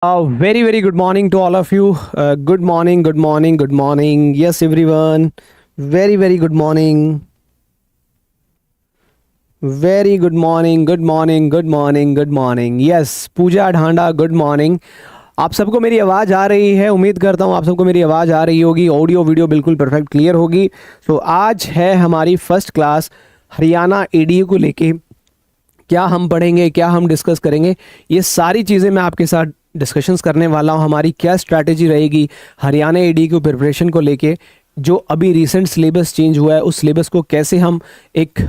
Very good morning to all of you. Good morning, good morning, good morning. Yes, everyone. Very good morning. Very good morning, good morning, good morning, good morning. Yes, Puja Dhanda, good morning. आप सबको मेरी आवाज़ आ रही है? उम्मीद करता हूँ आप सबको मेरी आवाज़ आ रही होगी. ऑडियो वीडियो बिल्कुल परफेक्ट क्लियर होगी. तो आज है हमारी फर्स्ट क्लास हरियाणा एडीए को लेके. क्या हम पढ़ेंगे, क्या हम डिस्कस करेंगे, ये सारी चीज़ें मैं आपके साथ डिस्कशंस करने वाला हूँ. हमारी क्या स्ट्रैटेजी रहेगी हरियाणा एडी की प्रिपरेशन को लेके. जो अभी रिसेंट सिलेबस चेंज हुआ है उस सिलेबस को कैसे हम एक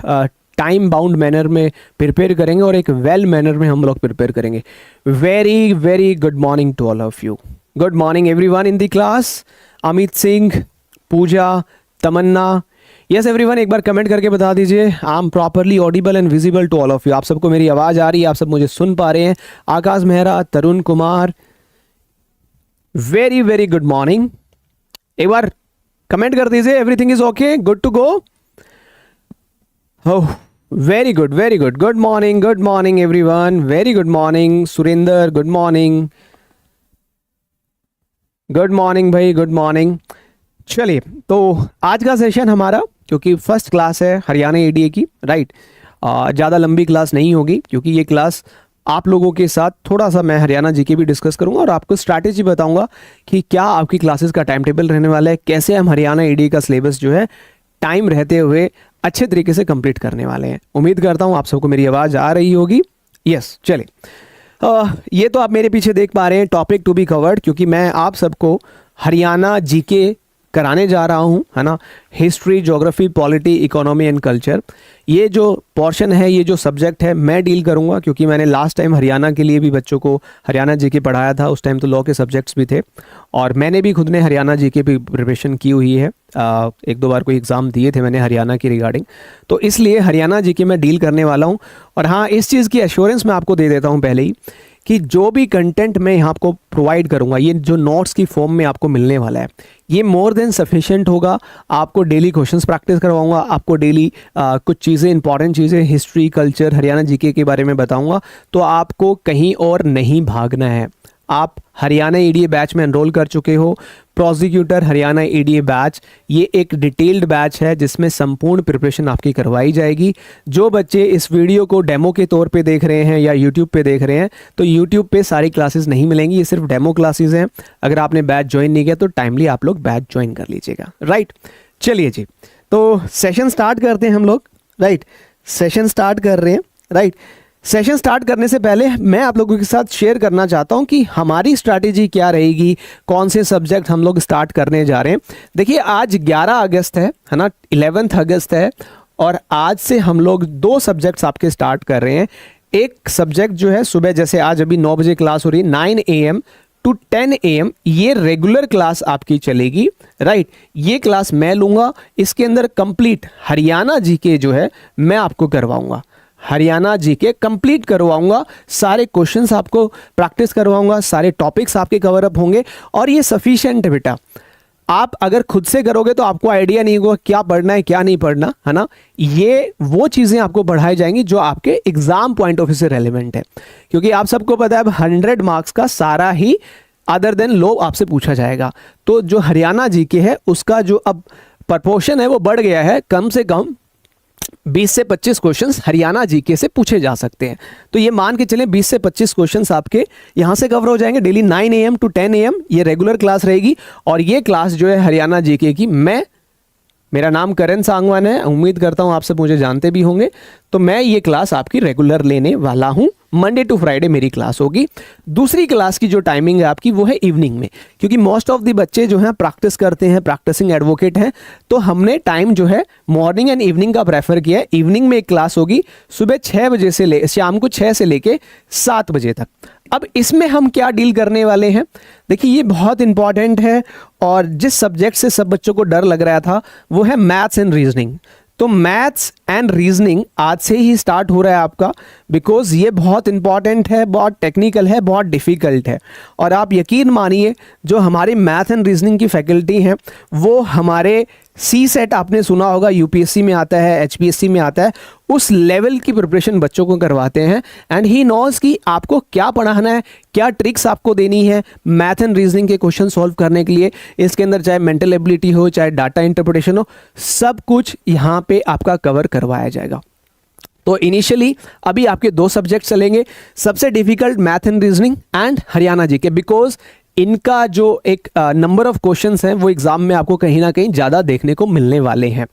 टाइम बाउंड मैनर में प्रिपेयर करेंगे और एक वेल मैनर में हम लोग प्रिपेयर करेंगे. Very good morning to all of you. Good morning everyone in the class. Amit Singh, Pooja, Tamanna. Yes everyone, एक बार कमेंट करके बता दीजिए I am properly audible and visible to all of you. आप सबको मेरी आवाज़ आ रही है, आप सब मुझे सुन पा रहे हैं. Akash Mehra, Tarun Kumar, very good morning. एक बार कमेंट कर दीजिए everything is okay, good to go. Oh very good. Good morning everyone. Very good morning Surender, good morning. Good morning भाई, गुड मॉर्निंग. चलिए, तो आज का सेशन हमारा, क्योंकि फर्स्ट क्लास है हरियाणा एडीए की, राइट, ज़्यादा लंबी क्लास नहीं होगी, क्योंकि ये क्लास आप लोगों के साथ थोड़ा सा मैं हरियाणा जीके भी डिस्कस करूंगा और आपको स्ट्रैटेजी बताऊंगा कि क्या आपकी क्लासेस का टाइम टेबल रहने वाला है, कैसे हम हरियाणा एडीए का सिलेबस जो है टाइम रहते हुए अच्छे तरीके से कंप्लीट करने वाले हैं. उम्मीद करता हूँ आप सबको मेरी आवाज़ आ रही होगी. यस, चलिए, ये तो आप मेरे पीछे देख पा रहे हैं टॉपिक टू बी कवर्ड, क्योंकि मैं आप सबको हरियाणा जीके कराने जा रहा हूँ, है ना. History, geography, polity, economy and culture, ये जो पोर्शन है, ये जो सब्जेक्ट है, मैं डील करूँगा. क्योंकि मैंने लास्ट टाइम हरियाणा के लिए भी बच्चों को हरियाणा जीके पढ़ाया था. उस टाइम तो लॉ के सब्जेक्ट्स भी थे और मैंने भी खुद ने हरियाणा जीके भी प्रिपरेशन की हुई है. एक दो बार कोई एग्ज़ाम दिए थे मैंने हरियाणा की रिगार्डिंग, तो इसलिए हरियाणा जीके मैं डील करने वाला हूँ. और हाँ, इस चीज़ की एश्योरेंस मैं आपको दे देता हूँ पहले ही कि जो भी कंटेंट मैं यहाँ आपको प्रोवाइड करूँगा, ये जो नोट्स की फॉर्म में आपको मिलने वाला है, ये मोर देन सफिशिएंट होगा. आपको डेली क्वेश्चंस प्रैक्टिस करवाऊंगा, आपको डेली कुछ चीज़ें, इंपॉर्टेंट चीज़ें, हिस्ट्री, कल्चर, हरियाणा जीके के बारे में बताऊंगा. तो आपको कहीं और नहीं भागना है. आप हरियाणा एडीए बैच में एनरोल कर चुके हो. प्रोसिक्यूटर हरियाणा एडीए बैच, ये एक डिटेल्ड बैच है जिसमें संपूर्ण प्रिपरेशन आपकी करवाई जाएगी. जो बच्चे इस वीडियो को डेमो के तौर पे देख रहे हैं या यूट्यूब पे देख रहे हैं, तो यूट्यूब पे सारी क्लासेस नहीं मिलेंगी, ये सिर्फ डेमो क्लासेस हैं. अगर आपने बैच ज्वाइन नहीं किया तो टाइमली आप लोग बैच ज्वाइन कर लीजिएगा. राइट, चलिए जी, तो सेशन स्टार्ट करते हैं हम लोग. राइट, सेशन स्टार्ट कर रहे हैं. राइट, सेशन स्टार्ट करने से पहले मैं आप लोगों के साथ शेयर करना चाहता हूं कि हमारी स्ट्रैटेजी क्या रहेगी, कौन से सब्जेक्ट हम लोग स्टार्ट करने जा रहे हैं. देखिए, आज 11 अगस्त है ना, 11 अगस्त है, और आज से हम लोग 2 सब्जेक्ट्स आपके स्टार्ट कर रहे हैं. एक सब्जेक्ट जो है सुबह, जैसे आज अभी 9 बजे क्लास हो रही है, 9 AM टू 10 AM, ये रेगुलर क्लास आपकी चलेगी. राइट, ये क्लास मैं लूँगा. इसके अंदर कंप्लीट हरियाणा जीके जो है मैं आपको करवाऊँगा. हरियाणा जीके कंप्लीट करवाऊंगा, सारे क्वेश्चंस आपको प्रैक्टिस करवाऊंगा, सारे टॉपिक्स आपके कवर अप होंगे. और ये सफिशिएंट है बेटा. आप अगर खुद से करोगे तो आपको आइडिया नहीं होगा क्या पढ़ना है क्या नहीं पढ़ना, है ना. ये वो चीज़ें आपको पढ़ाई जाएंगी जो आपके एग्जाम पॉइंट ऑफ व्यू से रेलिवेंट है. क्योंकि आप सबको पता है अब 100 मार्क्स का सारा ही अदर देन लो आपसे पूछा जाएगा. तो जो हरियाणा जीके है उसका जो अब प्रपोर्शन है वो बढ़ गया है. कम से कम 20 से 25 क्वेश्चंस हरियाणा जीके से पूछे जा सकते हैं. तो ये मान के चलें 20 से 25 क्वेश्चंस आपके यहाँ से कवर हो जाएंगे. डेली 9 AM टू 10 AM ये रेगुलर क्लास रहेगी. और ये क्लास जो है हरियाणा जीके की, मेरा नाम करण सांगवान है, उम्मीद करता हूँ आप सब मुझे जानते भी होंगे. तो मैं ये क्लास आपकी रेगुलर लेने वाला हूँ. मंडे टू फ्राइडे मेरी क्लास होगी. दूसरी क्लास की जो टाइमिंग है आपकी वो है इवनिंग में, क्योंकि मोस्ट ऑफ द बच्चे जो हैं प्रैक्टिस करते हैं, प्रैक्टिसिंग एडवोकेट हैं. तो हमने टाइम जो है मॉर्निंग एंड इवनिंग का प्रेफर किया है. इवनिंग में एक क्लास होगी सुबह 6 बजे से शाम को 6 से लेके 7 बजे तक. अब इसमें हम क्या डील करने वाले हैं, देखिए ये बहुत इंपॉर्टेंट है. और जिस सब्जेक्ट से सब बच्चों को डर लग रहा था वो है मैथ्स एंड रीजनिंग. तो मैथ्स एंड रीजनिंग आज से ही स्टार्ट हो रहा है आपका, बिकॉज ये बहुत इंपॉर्टेंट है, बहुत टेक्निकल है, बहुत डिफ़िकल्ट है. और आप यकीन मानिए जो हमारी मैथ एंड रीजनिंग की फैकल्टी हैं वो हमारे सी सेट आपने सुना होगा, यूपीएससी में आता है, एचपीएससी में आता है, उस लेवल की प्रिपरेशन बच्चों को करवाते हैं। एंड ही नोज कि आपको क्या पढ़ाना है, क्या ट्रिक्स आपको देनी है मैथ एंड रीजनिंग के क्वेश्चन सॉल्व करने के लिए। इसके अंदर चाहे मेंटल एबिलिटी हो, चाहे डाटा इंटरप्रिटेशन हो, सब कुछ यहाँ पे आपका कवर करवाया जाएगा। तो इनिशियली अभी आपके 2 सब्जेक्ट चलेंगे, सबसे difficult math and reasoning and Haryana GK, because इनका जो एक नंबर ऑफ क्वेश्चंस हैं वो एग्जाम में आपको कहीं ना कहीं ज़्यादा देखने को मिलने वाले हैं।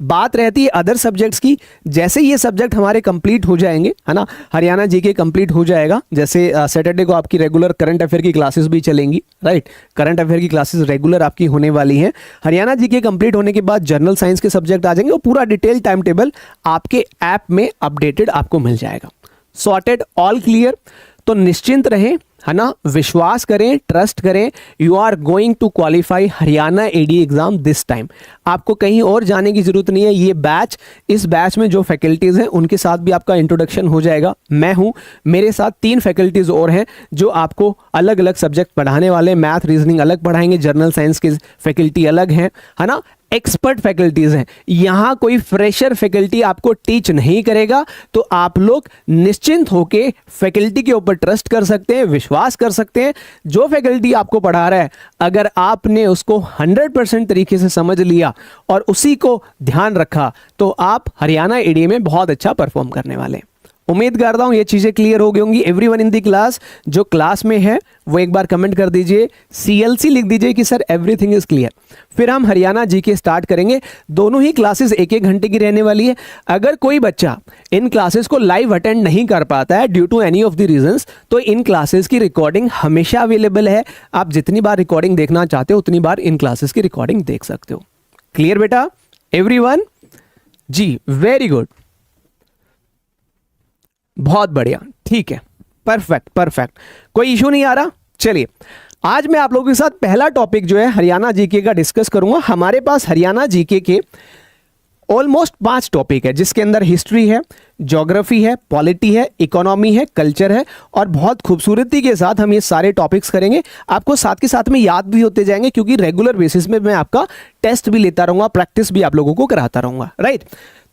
बात रहती है अदर सब्जेक्ट्स की, जैसे ये सब्जेक्ट हमारे कंप्लीट हो जाएंगे, है ना, हरियाणा जीके कंप्लीट हो जाएगा, जैसे सैटरडे को आपकी रेगुलर करंट अफेयर की क्लासेस भी चलेंगी, राइट, करंट अफेयर की क्लासेस रेगुलर आपकी होने वाली हैं। हरियाणा जीके कंप्लीट होने के बाद जनरल साइंस के सब्जेक्ट आ जाएंगे, और पूरा डिटेल टाइम टेबल आपके ऐप में अपडेटेड आपको मिल जाएगा। Sorted, all clear. तो निश्चिंत रहें, है ना, विश्वास करें, ट्रस्ट करें, you are going to qualify Haryana AD exam this time. आपको कहीं और जाने की जरूरत नहीं है। ये बैच, इस बैच में जो फैकल्टीज हैं उनके साथ भी आपका इंट्रोडक्शन हो जाएगा। मैं हूं, मेरे साथ 3 फैकल्टीज और हैं जो आपको अलग अलग सब्जेक्ट पढ़ाने वाले, मैथ रीजनिंग अलग पढ़ाएंगे, जनरल साइंस की फैकल्टी अलग है ना, एक्सपर्ट फैकल्टीज हैं। यहां कोई फ्रेशर फैकल्टी आपको टीच नहीं करेगा। तो आप लोग निश्चिंत होकर फैकल्टी के ऊपर ट्रस्ट कर सकते हैं, विश्वास कर सकते हैं। जो फैकल्टी आपको पढ़ा रहा है, अगर आपने उसको 100% तरीके से समझ लिया और उसी को ध्यान रखा, तो आप हरियाणा एडी में बहुत अच्छा परफॉर्म करने वाले हैं। उम्मीद करता हूं ये चीजें क्लियर हो गई होंगी। एवरीवन इन दी क्लास, जो क्लास में है वो एक बार कमेंट कर दीजिए, CLC लिख दीजिए कि सर एवरीथिंग इज क्लियर। फिर हम हरियाणा जीके स्टार्ट करेंगे। दोनों ही क्लासेस 1-1 घंटे की रहने वाली है। अगर कोई बच्चा इन क्लासेस को लाइव अटेंड नहीं कर पाता है due to any of the reasons, तो इन क्लासेस की रिकॉर्डिंग हमेशा अवेलेबल है। आप जितनी बार रिकॉर्डिंग देखना चाहते हो उतनी बार इन क्लासेस की रिकॉर्डिंग देख सकते हो। क्लियर बेटा एवरीवन? जी, वेरी गुड, बहुत बढ़िया, ठीक है, परफेक्ट परफेक्ट, कोई इशू नहीं आ रहा। चलिए, आज मैं आप लोगों के साथ पहला टॉपिक जो है हरियाणा जीके का डिस्कस करूंगा। हमारे पास हरियाणा जीके के ऑलमोस्ट 5 टॉपिक है, जिसके अंदर हिस्ट्री है, ज्योग्राफी है, पॉलिटी है, इकोनॉमी है, कल्चर है, और बहुत खूबसूरती के साथ हम ये सारे टॉपिक्स करेंगे। आपको साथ के साथ में याद भी होते जाएंगे, क्योंकि रेगुलर बेसिस में मैं आपका टेस्ट भी लेता रहूंगा, प्रैक्टिस भी आप लोगों को कराता रहूंगा, राइट।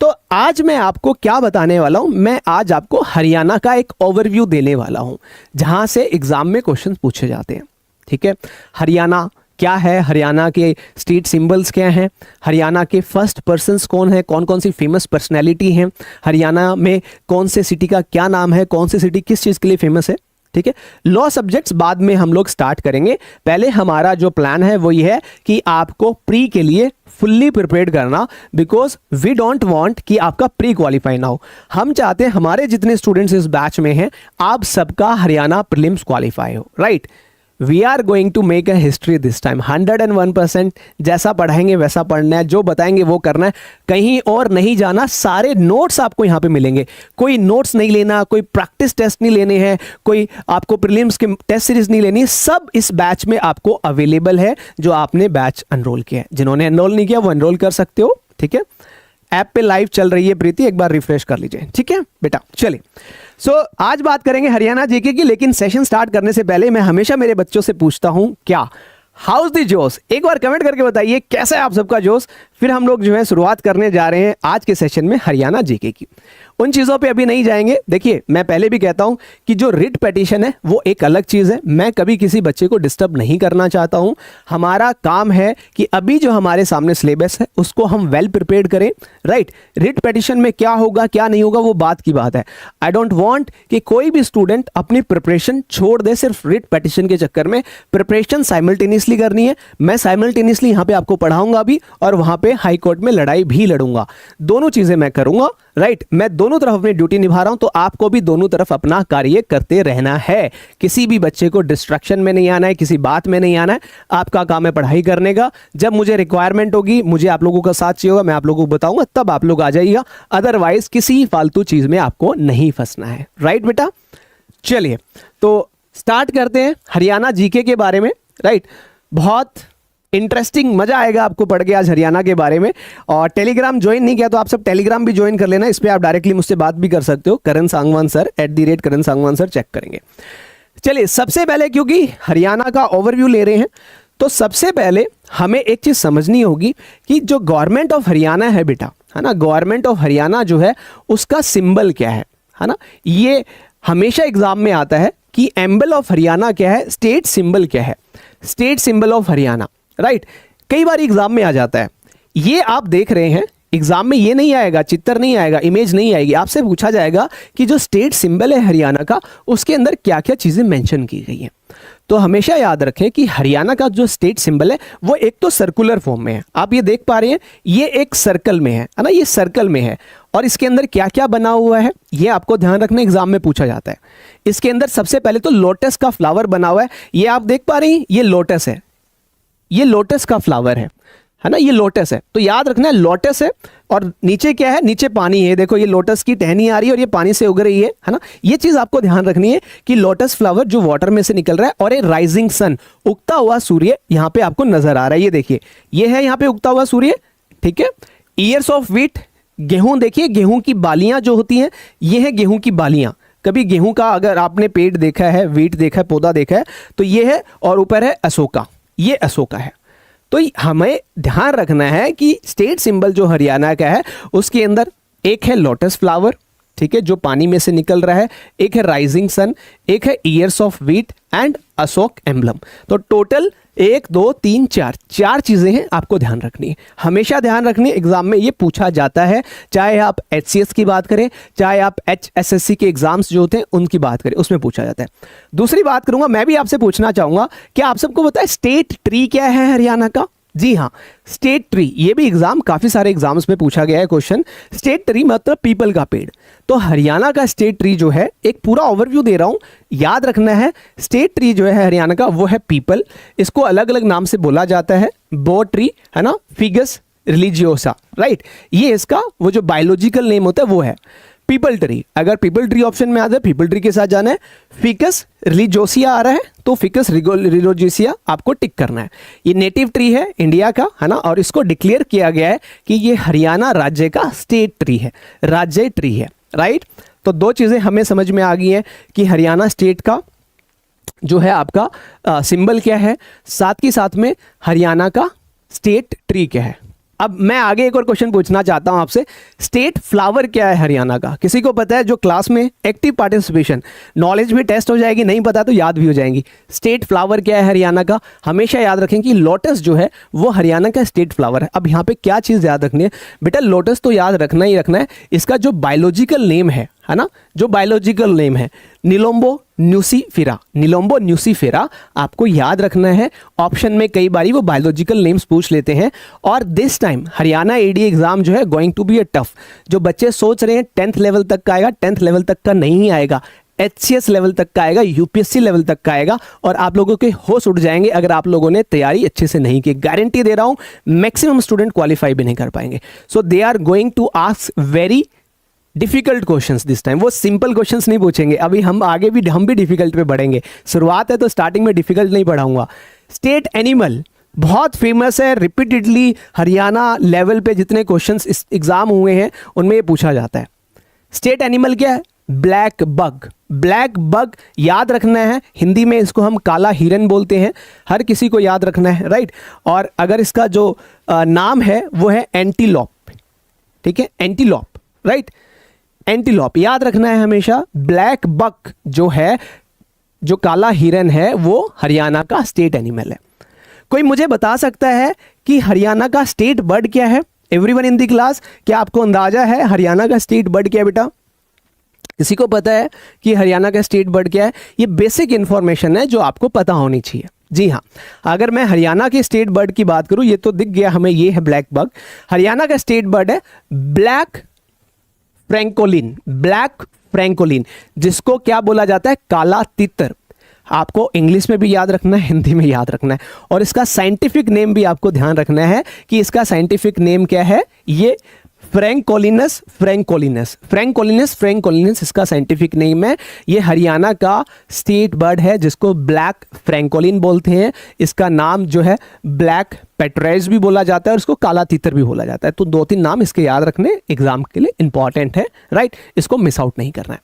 तो आज मैं आपको क्या बताने वाला हूं, मैं आज आपको हरियाणा का एक ओवरव्यू देने वाला हूं, जहां से एग्जाम में क्वेश्चन पूछे जाते हैं। ठीक है, हरियाणा क्या है, हरियाणा के स्टेट सिंबल्स क्या हैं, हरियाणा के फर्स्ट पर्सन्स कौन है, कौन कौन सी फेमस पर्सनैलिटी हैं, हरियाणा में कौन से सिटी का क्या नाम है, कौन सी सिटी किस चीज़ के लिए फेमस है। ठीक है, लॉ सब्जेक्ट्स बाद में हम लोग स्टार्ट करेंगे। पहले हमारा जो प्लान है वो ये है कि आपको प्री के लिए फुल्ली प्रिपेयर्ड करना, बिकॉज वी डोंट वांट कि आपका प्री क्वालिफाई ना हो। हम चाहते हैं हमारे जितने स्टूडेंट्स इस बैच में हैं, आप सबका हरियाणा प्रीलिम्स क्वालिफाई हो, right. We are going to make a history this time. 101% जैसा पढ़ाएंगे वैसा पढ़ना है, जो बताएंगे वो करना है, कहीं और नहीं जाना। सारे नोट्स आपको यहाँ पे मिलेंगे, कोई नोट्स नहीं लेना, कोई प्रैक्टिस टेस्ट नहीं लेने हैं, कोई आपको प्रीलिम्स की टेस्ट सीरीज नहीं लेनी, सब इस बैच में आपको अवेलेबल है। जो आपने बैच एनरोल किया है, जिन्होंने एनरोल नहीं किया वो एनरोल कर सकते हो। ठीक है, ऐप पे लाइव चल रही है प्रीति, एक बार रिफ्रेश कर लीजिए। ठीक है बेटा, चलिए। आज बात करेंगे हरियाणा जीके की, लेकिन सेशन स्टार्ट करने से पहले मैं हमेशा मेरे बच्चों से पूछता हूं, क्या हाउस द जोश? एक बार कमेंट करके बताइए कैसा है आप सबका जोश। फिर हम लोग जो है शुरुआत करने जा रहे हैं आज के सेशन में हरियाणा जीके की। उन चीज़ों पे अभी नहीं जाएंगे। देखिए, मैं पहले भी कहता हूं कि जो रिट पिटीशन है वो एक अलग चीज़ है। मैं कभी किसी बच्चे को डिस्टर्ब नहीं करना चाहता हूं। हमारा काम है कि अभी जो हमारे सामने सिलेबस है उसको हम वेल प्रिपेयर्ड करें, राइट। रिट पिटीशन में क्या होगा क्या नहीं होगा वो बात की बात है। आई डोंट वांट कि कोई भी स्टूडेंट अपनी प्रिपरेशन छोड़ दे सिर्फ रिट पिटीशन के चक्कर में। प्रिपरेशन साइमल्टेनियसली करनी है। मैं साइमल्टेनियसली यहाँ पे आपको पढ़ाऊंगा भी और वहाँ पे हाई कोर्ट में लड़ाई भी लड़ूंगा। दोनों चीज़ें मैं करूंगा, राइट। मैं दोनों तरफ अपनी ड्यूटी निभा रहा हूं, तो आपको भी दोनों तरफ अपना कार्य करते रहना है। किसी भी बच्चे को डिस्ट्रैक्शन में नहीं आना है, किसी बात में नहीं आना है। आपका काम है पढ़ाई करने का। जब मुझे रिक्वायरमेंट होगी, मुझे आप लोगों का साथ चाहिए होगा, मैं आप लोगों को बताऊंगा, तब आप लोग आ जाइएगा। अदरवाइज किसी फालतू चीज में आपको नहीं फंसना है, राइट बेटा। चलिए, तो स्टार्ट करते हैं हरियाणा जीके के बारे में, राइट। बहुत इंटरेस्टिंग, मजा आएगा आपको पढ़ के आज हरियाणा के बारे में। और टेलीग्राम ज्वाइन नहीं किया तो आप सब टेलीग्राम भी ज्वाइन कर लेना। इस पे आप डायरेक्टली मुझसे बात भी कर सकते हो। करण सांगवान सर @करण सांगवान सर चेक करेंगे। चलिए, सबसे पहले क्योंकि हरियाणा का ओवरव्यू ले रहे हैं, तो सबसे पहले हमें एक चीज़ समझनी होगी कि जो गवर्नमेंट ऑफ हरियाणा है बेटा, है ना, गवर्नमेंट ऑफ हरियाणा जो है उसका सिंबल क्या है ना। ये हमेशा एग्जाम में आता है कि एम्बल ऑफ हरियाणा क्या है, स्टेट सिंबल क्या है, state symbol of Haryana, right. कई बार एग्जाम में आ जाता है, ये आप देख रहे हैं एग्जाम में, ये नहीं आएगा, चित्र नहीं आएगा, इमेज नहीं आएगी, आपसे पूछा जाएगा कि जो स्टेट सिंबल है हरियाणा का उसके अंदर क्या क्या चीज़ें मेंशन की गई हैं। तो हमेशा याद रखें कि हरियाणा का जो स्टेट सिंबल है वो एक तो सर्कुलर फॉर्म में है, आप ये देख पा रहे हैं, ये एक सर्कल में है ना, ये सर्कल में है, और इसके अंदर क्या क्या बना हुआ है ये आपको ध्यान रखना, एग्जाम में पूछा जाता है। इसके अंदर सबसे पहले तो लोटस का फ्लावर बना हुआ है, ये आप देख पा रहे हैं, ये लोटस है, ये लोटस का फ्लावर है ना, ये लोटस है। तो याद रखना है लोटस है, और नीचे क्या है, नीचे पानी है, देखो ये लोटस की टहनी आ रही है और ये पानी से उग रही है ना। ये चीज आपको ध्यान रखनी है कि लोटस फ्लावर जो वाटर में से निकल रहा है, और ये राइजिंग सन, उगता हुआ सूर्य यहाँ पे आपको नजर आ रहा है, ये देखिए ये है यहाँ पे उगता हुआ सूर्य, ठीक है। ईयर्स ऑफ व्हीट, गेहूं, देखिए गेहूं की बालियां जो होती हैं, ये है गेहूं की बालियां। कभी गेहूं का अगर आपने पेड़ देखा है, व्हीट देखा है, पौधा देखा है, तो ये है, और ऊपर है अशोका, ये अशोका है। तो हमें ध्यान रखना है कि स्टेट सिंबल जो हरियाणा का है उसके अंदर एक है लोटस फ्लावर, ठीक है, जो पानी में से निकल रहा है, एक है राइजिंग सन, एक है years of wheat and Ashok emblem. तो टोटल 1 2 3 4 चीजें हैं, आपको ध्यान रखनी है, हमेशा ध्यान रखनी है, एग्जाम में ये पूछा जाता है, चाहे आप HCS की बात करें, चाहे आप HSSC के एग्जाम्स जो होते हैं उनकी बात करें, उसमें पूछा जाता है। दूसरी बात करूंगा, मैं भी आपसे पूछना चाहूंगा कि आप सबको पता है स्टेट ट्री क्या है हरियाणा का? जी हाँ, स्टेट ट्री, ये भी एग्जाम, काफी सारे एग्जाम्स में पूछा गया है क्वेश्चन। स्टेट ट्री मतलब पीपल का पेड़। तो हरियाणा का स्टेट ट्री जो है, एक पूरा ओवरव्यू दे रहा हूं, याद रखना है, स्टेट ट्री जो है हरियाणा का वो है पीपल। इसको अलग अलग नाम से बोला जाता है, बो ट्री है ना, फिगस रिलीजियोसा, राइट, ये इसका वो जो बायोलॉजिकल नेम होता है वो है पीपल ट्री। अगर पीपल ट्री ऑप्शन में आ जाए, पीपल ट्री के साथ जाना है। फिकस रिलीजियोसिया आ रहा है तो फिकस रिलीजियोसिया आपको टिक करना है। ये नेटिव ट्री है इंडिया का, है ना, और इसको डिक्लेयर किया गया है कि ये हरियाणा राज्य का स्टेट ट्री है, राज्य ट्री है, राइट। तो 2 चीजें हमें समझ में आ गई हैं कि हरियाणा स्टेट का जो है आपका सिंबल क्या है, साथ ही साथ में हरियाणा का स्टेट ट्री क्या है। अब मैं आगे एक और क्वेश्चन पूछना चाहता हूं आपसे, स्टेट फ्लावर क्या है हरियाणा का? किसी को पता है? जो क्लास में एक्टिव पार्टिसिपेशन, नॉलेज भी टेस्ट हो जाएगी, नहीं पता तो याद भी हो जाएंगी। स्टेट फ्लावर क्या है हरियाणा का? हमेशा याद रखें कि लोटस जो है वो हरियाणा का स्टेट फ्लावर है। अब यहाँ पे क्या चीज़ याद रखनी है बेटा, लोटस तो याद रखना ही रखना है, इसका जो बायोलॉजिकल नेम है ना, जो बायोलॉजिकल नेम है निलोम्बो न्यूसीफेरा, निलोम्बो न्यूसीफेरा आपको याद रखना है। ऑप्शन में कई बारी वो बायोलॉजिकल नेम्स पूछ लेते हैं। और this time Haryana AD exam जो है going to be a tough. जो बच्चे सोच रहे हैं 10th लेवल तक का आएगा, 10th लेवल तक का नहीं आएगा, HCS लेवल तक का आएगा, UPSC लेवल तक का आएगा, और आप लोगों के होश उड़ जाएंगे अगर आप लोगों ने तैयारी अच्छे से नहीं की। गारंटी दे रहा हूं, मैक्सिमम स्टूडेंट क्वालिफाई भी नहीं कर पाएंगे। So they are going to ask very difficult questions this time. वो सिंपल क्वेश्चंस नहीं पूछेंगे, अभी हम आगे भी हम भी डिफिकल्ट पे बढ़ेंगे। शुरुआत है तो स्टार्टिंग में डिफिकल्ट नहीं पढ़ाऊंगा। स्टेट एनिमल बहुत फेमस है, रिपीटेडली हरियाणा लेवल पे जितने क्वेश्चंस एग्जाम हुए हैं उनमें ये पूछा जाता है। स्टेट एनिमल क्या है? Black bug. ब्लैक बग याद रखना है, हिंदी में इसको हम काला हिरन बोलते हैं, हर किसी को याद रखना है, राइट। और अगर इसका जो नाम है वो है एंटीलॉप, ठीक है, एंटीलॉप, राइट, एंटीलॉप याद रखना है हमेशा। ब्लैक बक जो है, जो काला हिरन है, वो हरियाणा का स्टेट एनिमल है। कोई मुझे बता सकता है कि हरियाणा का स्टेट बर्ड क्या है? एवरीवन इन द क्लास, क्या आपको अंदाजा है हरियाणा का स्टेट बर्ड क्या है बेटा? किसी को पता है कि हरियाणा का स्टेट बर्ड क्या है? ये बेसिक इंफॉर्मेशन है जो आपको पता होनी चाहिए। जी हाँ, अगर मैं हरियाणा के स्टेट बर्ड की बात करूं, ये तो दिख गया हमें, ये है ब्लैक बग। हरियाणा का स्टेट बर्ड है ब्लैक फ्रैंकोलिन, ब्लैक फ्रैंकोलिन, जिसको क्या बोला जाता है? काला तितर। आपको इंग्लिश में भी याद रखना है, हिंदी में याद रखना है, और इसका साइंटिफिक नेम भी आपको ध्यान रखना है कि इसका साइंटिफिक नेम क्या है। ये फ्रैंकोलिनस फ्रैंकोलिनस फ्रैंकोलिनस फ्रैंकोलिनस इसका साइंटिफिक नेम है। ये हरियाणा का स्टेट बर्ड है जिसको ब्लैक फ्रैंकोलिन बोलते हैं। इसका नाम जो है ब्लैक पेट्रेज भी बोला जाता है और इसको काला तीतर भी बोला जाता है। तो 2-3 नाम इसके याद रखने एग्जाम के लिए इंपॉर्टेंट है, राइट। इसको मिस आउट नहीं करना है।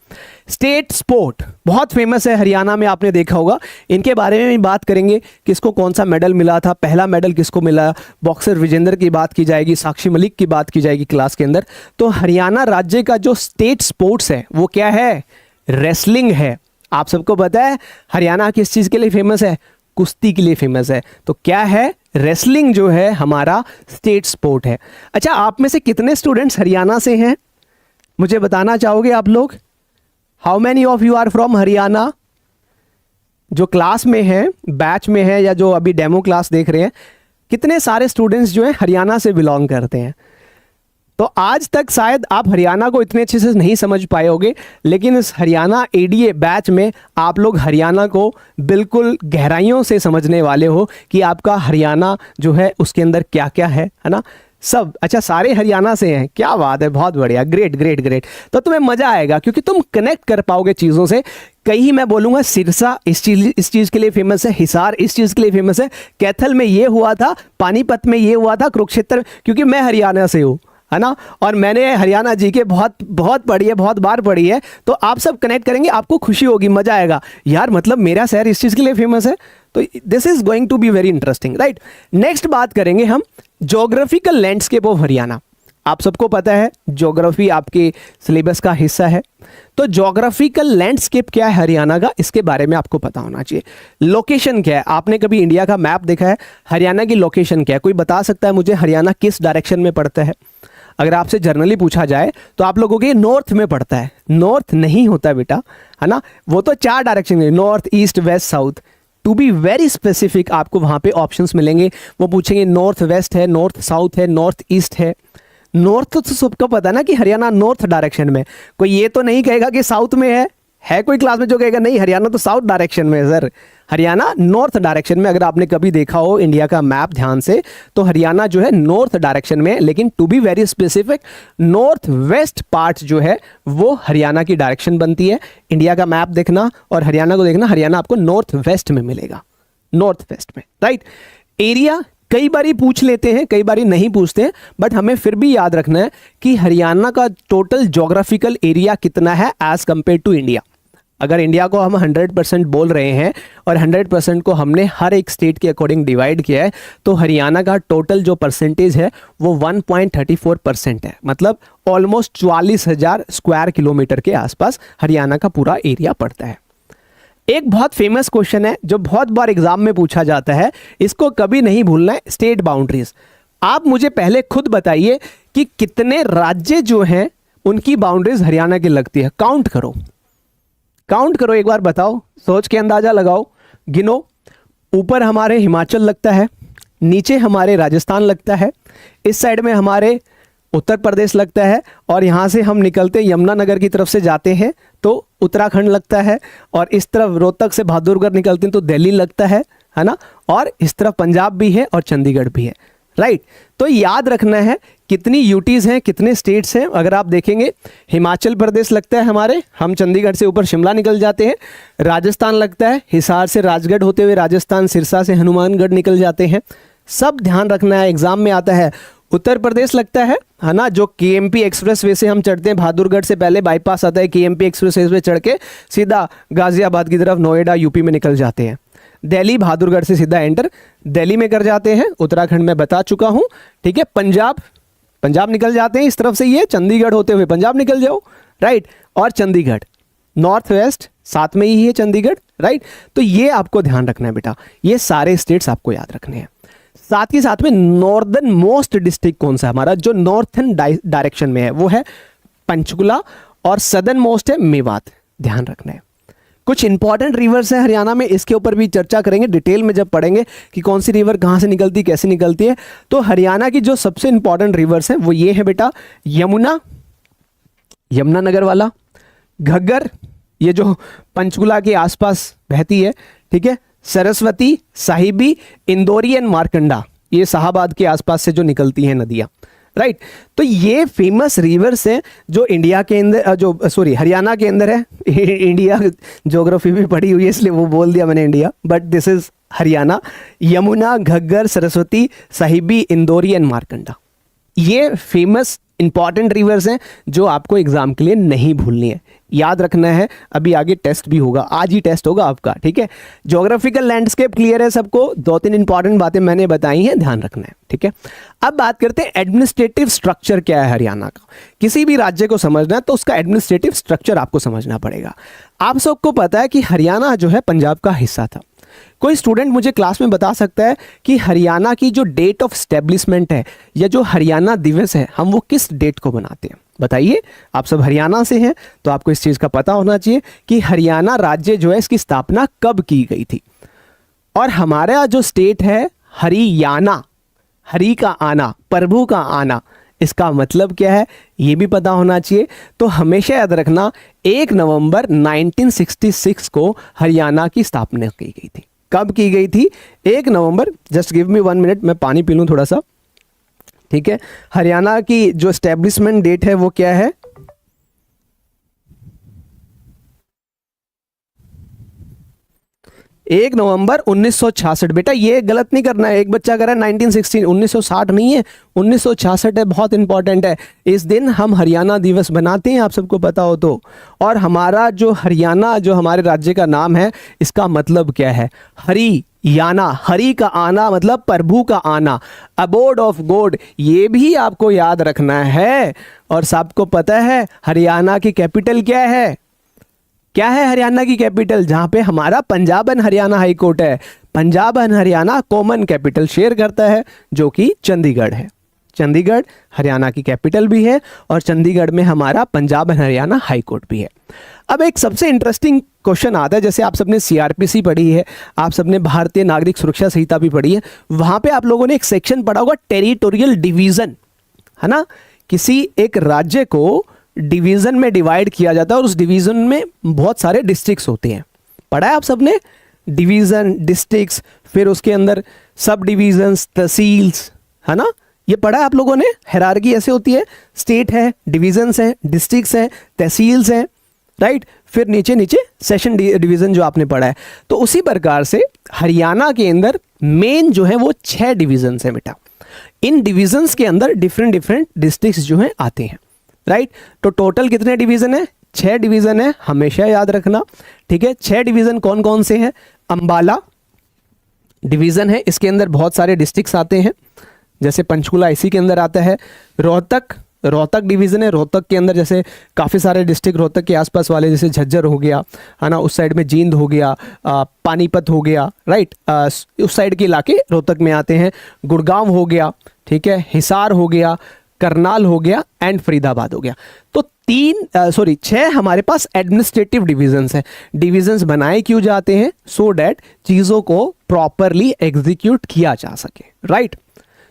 स्टेट स्पोर्ट बहुत फेमस है हरियाणा में, आपने देखा होगा। इनके बारे में भी बात करेंगे, किसको कौन सा मेडल मिला था, पहला मेडल किसको मिला। बॉक्सर विजेंद्र की बात की जाएगी, साक्षी मलिक की बात की जाएगी क्लास के अंदर। तो हरियाणा राज्य का जो स्टेट स्पोर्ट्स है वो क्या है, रेसलिंग है। आप सबको पता है हरियाणा किस चीज के लिए फेमस है, कुश्ती के लिए फेमस है। तो क्या है, रेसलिंग जो है हमारा स्टेट स्पोर्ट है। अच्छा, आप में से कितने स्टूडेंट्स हरियाणा से हैं, मुझे बताना चाहोगे आप लोग? How many of you are from Haryana? जो क्लास में हैं, बैच में है, या जो अभी डेमो क्लास देख रहे हैं, कितने सारे स्टूडेंट्स जो हैं हरियाणा से बिलोंग करते हैं? तो आज तक शायद आप हरियाणा को इतने अच्छे से नहीं समझ पाए होगे, लेकिन इस हरियाणा एडीए बैच में आप लोग हरियाणा को बिल्कुल गहराइयों से समझने वाले हो कि आपका हरियाणा जो है उसके अंदर क्या क्या है ना। सब अच्छा, सारे हरियाणा से हैं, क्या बात है, बहुत बढ़िया, ग्रेट ग्रेट ग्रेट। तो तुम्हें मजा आएगा क्योंकि तुम कनेक्ट कर पाओगे चीज़ों से। कहीं मैं बोलूँगा सिरसा इस चीज़ के लिए फेमस है, हिसार इस चीज़ के लिए फेमस है, कैथल में ये हुआ था, पानीपत में ये हुआ था, कुरुक्षेत्र, क्योंकि मैं हरियाणा से हूँ, है ना, और मैंने हरियाणा जी के बहुत पढ़ी है, बहुत बार पढ़ी है। तो आप सब कनेक्ट करेंगे, आपको खुशी होगी, मजा आएगा यार, मतलब मेरा शहर इस चीज़ के लिए फेमस है। तो this is going to be very interesting, right. Next बात करेंगे हम ज्योग्राफिकल लैंडस्केप ऑफ हरियाणा। आप सबको पता है ज्योग्राफी आपके सिलेबस का हिस्सा है। तो ज्योग्राफिकल लैंडस्केप क्या है हरियाणा का, इसके बारे में आपको पता होना चाहिए। लोकेशन क्या है, आपने कभी इंडिया का मैप देखा है, हरियाणा की लोकेशन क्या है? कोई बता सकता है मुझे हरियाणा किस डायरेक्शन में पड़ता है? अगर आपसे जनरली पूछा जाए तो आप लोगों के नॉर्थ में पड़ता है। नॉर्थ नहीं होता बेटा, है ना, वो तो 4 डायरेक्शन है, north east west south. To be very specific आपको वहां पे ऑप्शंस मिलेंगे, वो पूछेंगे नॉर्थ वेस्ट है, नॉर्थ साउथ है, नॉर्थ ईस्ट है। नॉर्थ तो सबको पता है ना कि हरियाणा नॉर्थ डायरेक्शन में, कोई ये तो नहीं कहेगा कि साउथ में है कोई क्लास में जो कहेगा नहीं हरियाणा तो साउथ डायरेक्शन में है। सर हरियाणा नॉर्थ डायरेक्शन में, अगर आपने कभी देखा हो इंडिया का मैप ध्यान से, तो हरियाणा जो है नॉर्थ डायरेक्शन में, लेकिन to be very specific north west part जो है वो हरियाणा की डायरेक्शन बनती है। इंडिया का मैप देखना और हरियाणा को देखना, हरियाणा आपको नॉर्थ वेस्ट में मिलेगा, नॉर्थ वेस्ट में, राइट। एरिया कई बारी पूछ लेते हैं, कई बारी नहीं पूछते हैं, बट हमें फिर भी याद रखना है कि हरियाणा का टोटल ज्योग्राफिकल एरिया कितना है एज कंपेयर टू इंडिया। अगर इंडिया को हम 100% बोल रहे हैं और 100% को हमने हर एक स्टेट के अकॉर्डिंग डिवाइड किया है, तो हरियाणा का टोटल जो परसेंटेज है वो 1.34% है। मतलब ऑलमोस्ट 44,000 स्क्वायर किलोमीटर के आसपास हरियाणा का पूरा एरिया पड़ता है। एक बहुत फेमस क्वेश्चन है जो बहुत बार एग्जाम में पूछा जाता है, इसको कभी नहीं भूलना है, स्टेट बाउंड्रीज। आप मुझे पहले खुद बताइए कि कितने राज्य जो हैं उनकी बाउंड्रीज हरियाणा की लगती है। काउंट करो, काउंट करो, एक बार बताओ, सोच के अंदाजा लगाओ, गिनो। ऊपर हमारे हिमाचल लगता है, नीचे हमारे राजस्थान लगता है, इस साइड में हमारे उत्तर प्रदेश लगता है, और यहाँ से हम निकलते यमुनानगर की तरफ से जाते हैं तो उत्तराखंड लगता है, और इस तरफ रोहतक से बहादुरगढ़ निकलते हैं तो दिल्ली लगता है ना, और इस तरफ पंजाब भी है और चंडीगढ़ भी है, राइट। तो याद रखना है कितनी यूटीज हैं, कितने स्टेट्स हैं। अगर आप देखेंगे हिमाचल प्रदेश लगता है हमारे, हम चंडीगढ़ से ऊपर शिमला निकल जाते हैं। राजस्थान लगता है, हिसार से राजगढ़ होते हुए राजस्थान, सिरसा से हनुमानगढ़ निकल जाते हैं। सब ध्यान रखना है, एग्जाम में आता है। उत्तर प्रदेश लगता है ना, जो केएमपी एक्सप्रेस वे से हम चढ़ते हैं, बहादुरगढ़ से पहले बाईपास आता है, केएमपी एक्सप्रेस वे चढ़ के सीधा गाजियाबाद की तरफ नोएडा यूपी में निकल जाते हैं। दिल्ली बहादुरगढ़ से सीधा एंटर दिल्ली में कर जाते हैं, उत्तराखंड में बता चुका हूं, ठीक है। पंजाब निकल जाते हैं इस तरफ से, ये चंडीगढ़ होते हुए पंजाब निकल जाओ, राइट। और चंडीगढ़ नॉर्थ वेस्ट साथ में ही है चंडीगढ़, राइट। तो ये आपको ध्यान रखना है बेटा, ये सारे स्टेट्स आपको याद रखने हैं। साथ ही साथ में नॉर्दर्न मोस्ट डिस्ट्रिक्ट कौन सा हमारा, जो नॉर्थन डायरेक्शन में है, वो है पंचकुला, और सदर्न मोस्ट है मेवात, ध्यान रखना है। कुछ इंपॉर्टेंट रिवर्स है हरियाणा में, इसके ऊपर भी चर्चा करेंगे डिटेल में जब पढ़ेंगे कि कौन सी रिवर कहाँ से निकलती है, कैसे निकलती है। तो हरियाणा की जो सबसे इंपॉर्टेंट रिवर्स है वो ये है बेटा, यमुनानगर वाला, घग्गर, ये जो पंचकुला के आसपास बहती है, ठीक है, सरस्वती, साहिबी, इंदौरी एंड मारकंडा, ये शाहबाद के आसपास से जो निकलती हैं नदियाँ, राइट। तो ये फेमस रिवर्स हैं जो इंडिया के अंदर हरियाणा के अंदर है। इंडिया ज्योग्राफी भी पढ़ी हुई है इसलिए वो बोल दिया मैंने India, but this is Haryana. Yamuna, Ghaggar, Saraswati, Sahibi, Indori and Markanda, ये फेमस इंपॉर्टेंट रिवर्स हैं जो आपको एग्जाम के लिए नहीं भूलनी है, याद रखना है। अभी आगे टेस्ट भी होगा, आज ही टेस्ट होगा आपका, ठीक है। ज्योग्राफिकल लैंडस्केप क्लियर है सबको, 2-3 इंपॉर्टेंट बातें मैंने बताई हैं, ध्यान रखना है, ठीक है। अब बात करते हैं एडमिनिस्ट्रेटिव स्ट्रक्चर क्या है हरियाणा का। किसी भी राज्य को समझना है तो उसका एडमिनिस्ट्रेटिव स्ट्रक्चर आपको समझना पड़ेगा। आप सबको पता है कि हरियाणा जो है पंजाब का हिस्सा था। कोई स्टूडेंट मुझे क्लास में बता सकता है कि हरियाणा की जो डेट ऑफ स्टैब्लिशमेंट है या जो हरियाणा दिवस है हम वो किस डेट को बनाते हैं? बताइए, आप सब हरियाणा से हैं तो आपको इस चीज़ का पता होना चाहिए कि हरियाणा राज्य जो है इसकी स्थापना कब की गई थी। और हमारा जो स्टेट है हरियाणा, हरि का आना, प्रभु का आना, इसका मतलब क्या है ये भी पता होना चाहिए। तो हमेशा याद रखना 1 नवंबर 1966 को हरियाणा की स्थापना की गई थी। कब की गई थी? 1 नवंबर। जस्ट गिव मी 1 मिनट, मैं पानी पी लूँ थोड़ा सा, ठीक है। हरियाणा की जो एस्टेब्लिशमेंट डेट है वो क्या है? 1 नवंबर 1966। बेटा ये गलत नहीं करना है, एक बच्चा कह रहा है 1960, 1960 नहीं है, 1966 है, बहुत इंपॉर्टेंट है। इस दिन हम हरियाणा दिवस बनाते हैं, आप सबको पता हो तो। और हमारा जो हरियाणा जो हमारे राज्य का नाम है इसका मतलब क्या है? हरियाणा, हरि का आना मतलब प्रभु का आना, अबोर्ड ऑफ गॉड, ये भी आपको याद रखना है। और सबको पता है हरियाणा की कैपिटल क्या है? क्या है हरियाणा की कैपिटल? जहां पे हमारा Punjab and Haryana high court है। Punjab and Haryana common capital share करता है जो कि चंडीगढ़ है। चंडीगढ़ हरियाणा की कैपिटल भी है और चंडीगढ़ में हमारा Punjab and Haryana high court भी है। अब एक सबसे इंटरेस्टिंग क्वेश्चन आता है, जैसे आप सबने सीआरपीसी पढ़ी है, आप सबने भारतीय नागरिक सुरक्षा संहिता भी पढ़ी है, वहां पे आप लोगों ने एक सेक्शन पढ़ा होगा टेरिटोरियल डिवीजन, है ना। किसी एक राज्य को डिवीजन में डिवाइड किया जाता है और उस डिवीजन में बहुत सारे डिस्ट्रिक्ट्स होते हैं। पढ़ा है आप सबने? डिवीजन, डिस्ट्रिक्ट्स, फिर उसके अंदर सब डिवीजन्स, तहसील्स, है ना। ये पढ़ा है आप लोगों ने? हायरार्की ऐसे होती है, स्टेट है, डिवीजन्स है, डिस्ट्रिक्ट्स है, तहसील्स है, राइट। फिर नीचे नीचे सेशन डिवीजन जो आपने पढ़ा है। तो उसी प्रकार से हरियाणा के अंदर मेन जो है वो 6 डिवीजन्स है बेटा। इन डिवीजन्स के अंदर डिफरेंट डिफरेंट डिस्ट्रिक्ट्स जो है आते हैं, राइट। तो टोटल कितने डिवीजन है? 6 डिवीजन है, हमेशा याद रखना, ठीक है। 6 डिवीजन कौन कौन से हैं? अंबाला डिवीजन है, इसके अंदर बहुत सारे डिस्ट्रिक्ट्स आते हैं, जैसे पंचकुला इसी के अंदर आता है। रोहतक डिवीजन है, रोहतक के अंदर जैसे काफ़ी सारे डिस्ट्रिक्ट रोहतक के आसपास वाले, जैसे झज्जर हो गया, है ना, उस साइड में जींद हो गया, पानीपत हो गया, राइट, उस साइड के इलाके रोहतक में आते हैं। गुड़गांव हो गया, ठीक है, हिसार हो गया, करनाल हो गया एंड फरीदाबाद हो गया। तो 6 हमारे पास एडमिनिस्ट्रेटिव डिविजन्स हैं। डिविजन्स बनाए क्यों जाते हैं? सो डैट चीज़ों को प्रॉपरली एग्जीक्यूट किया जा सके, राइट।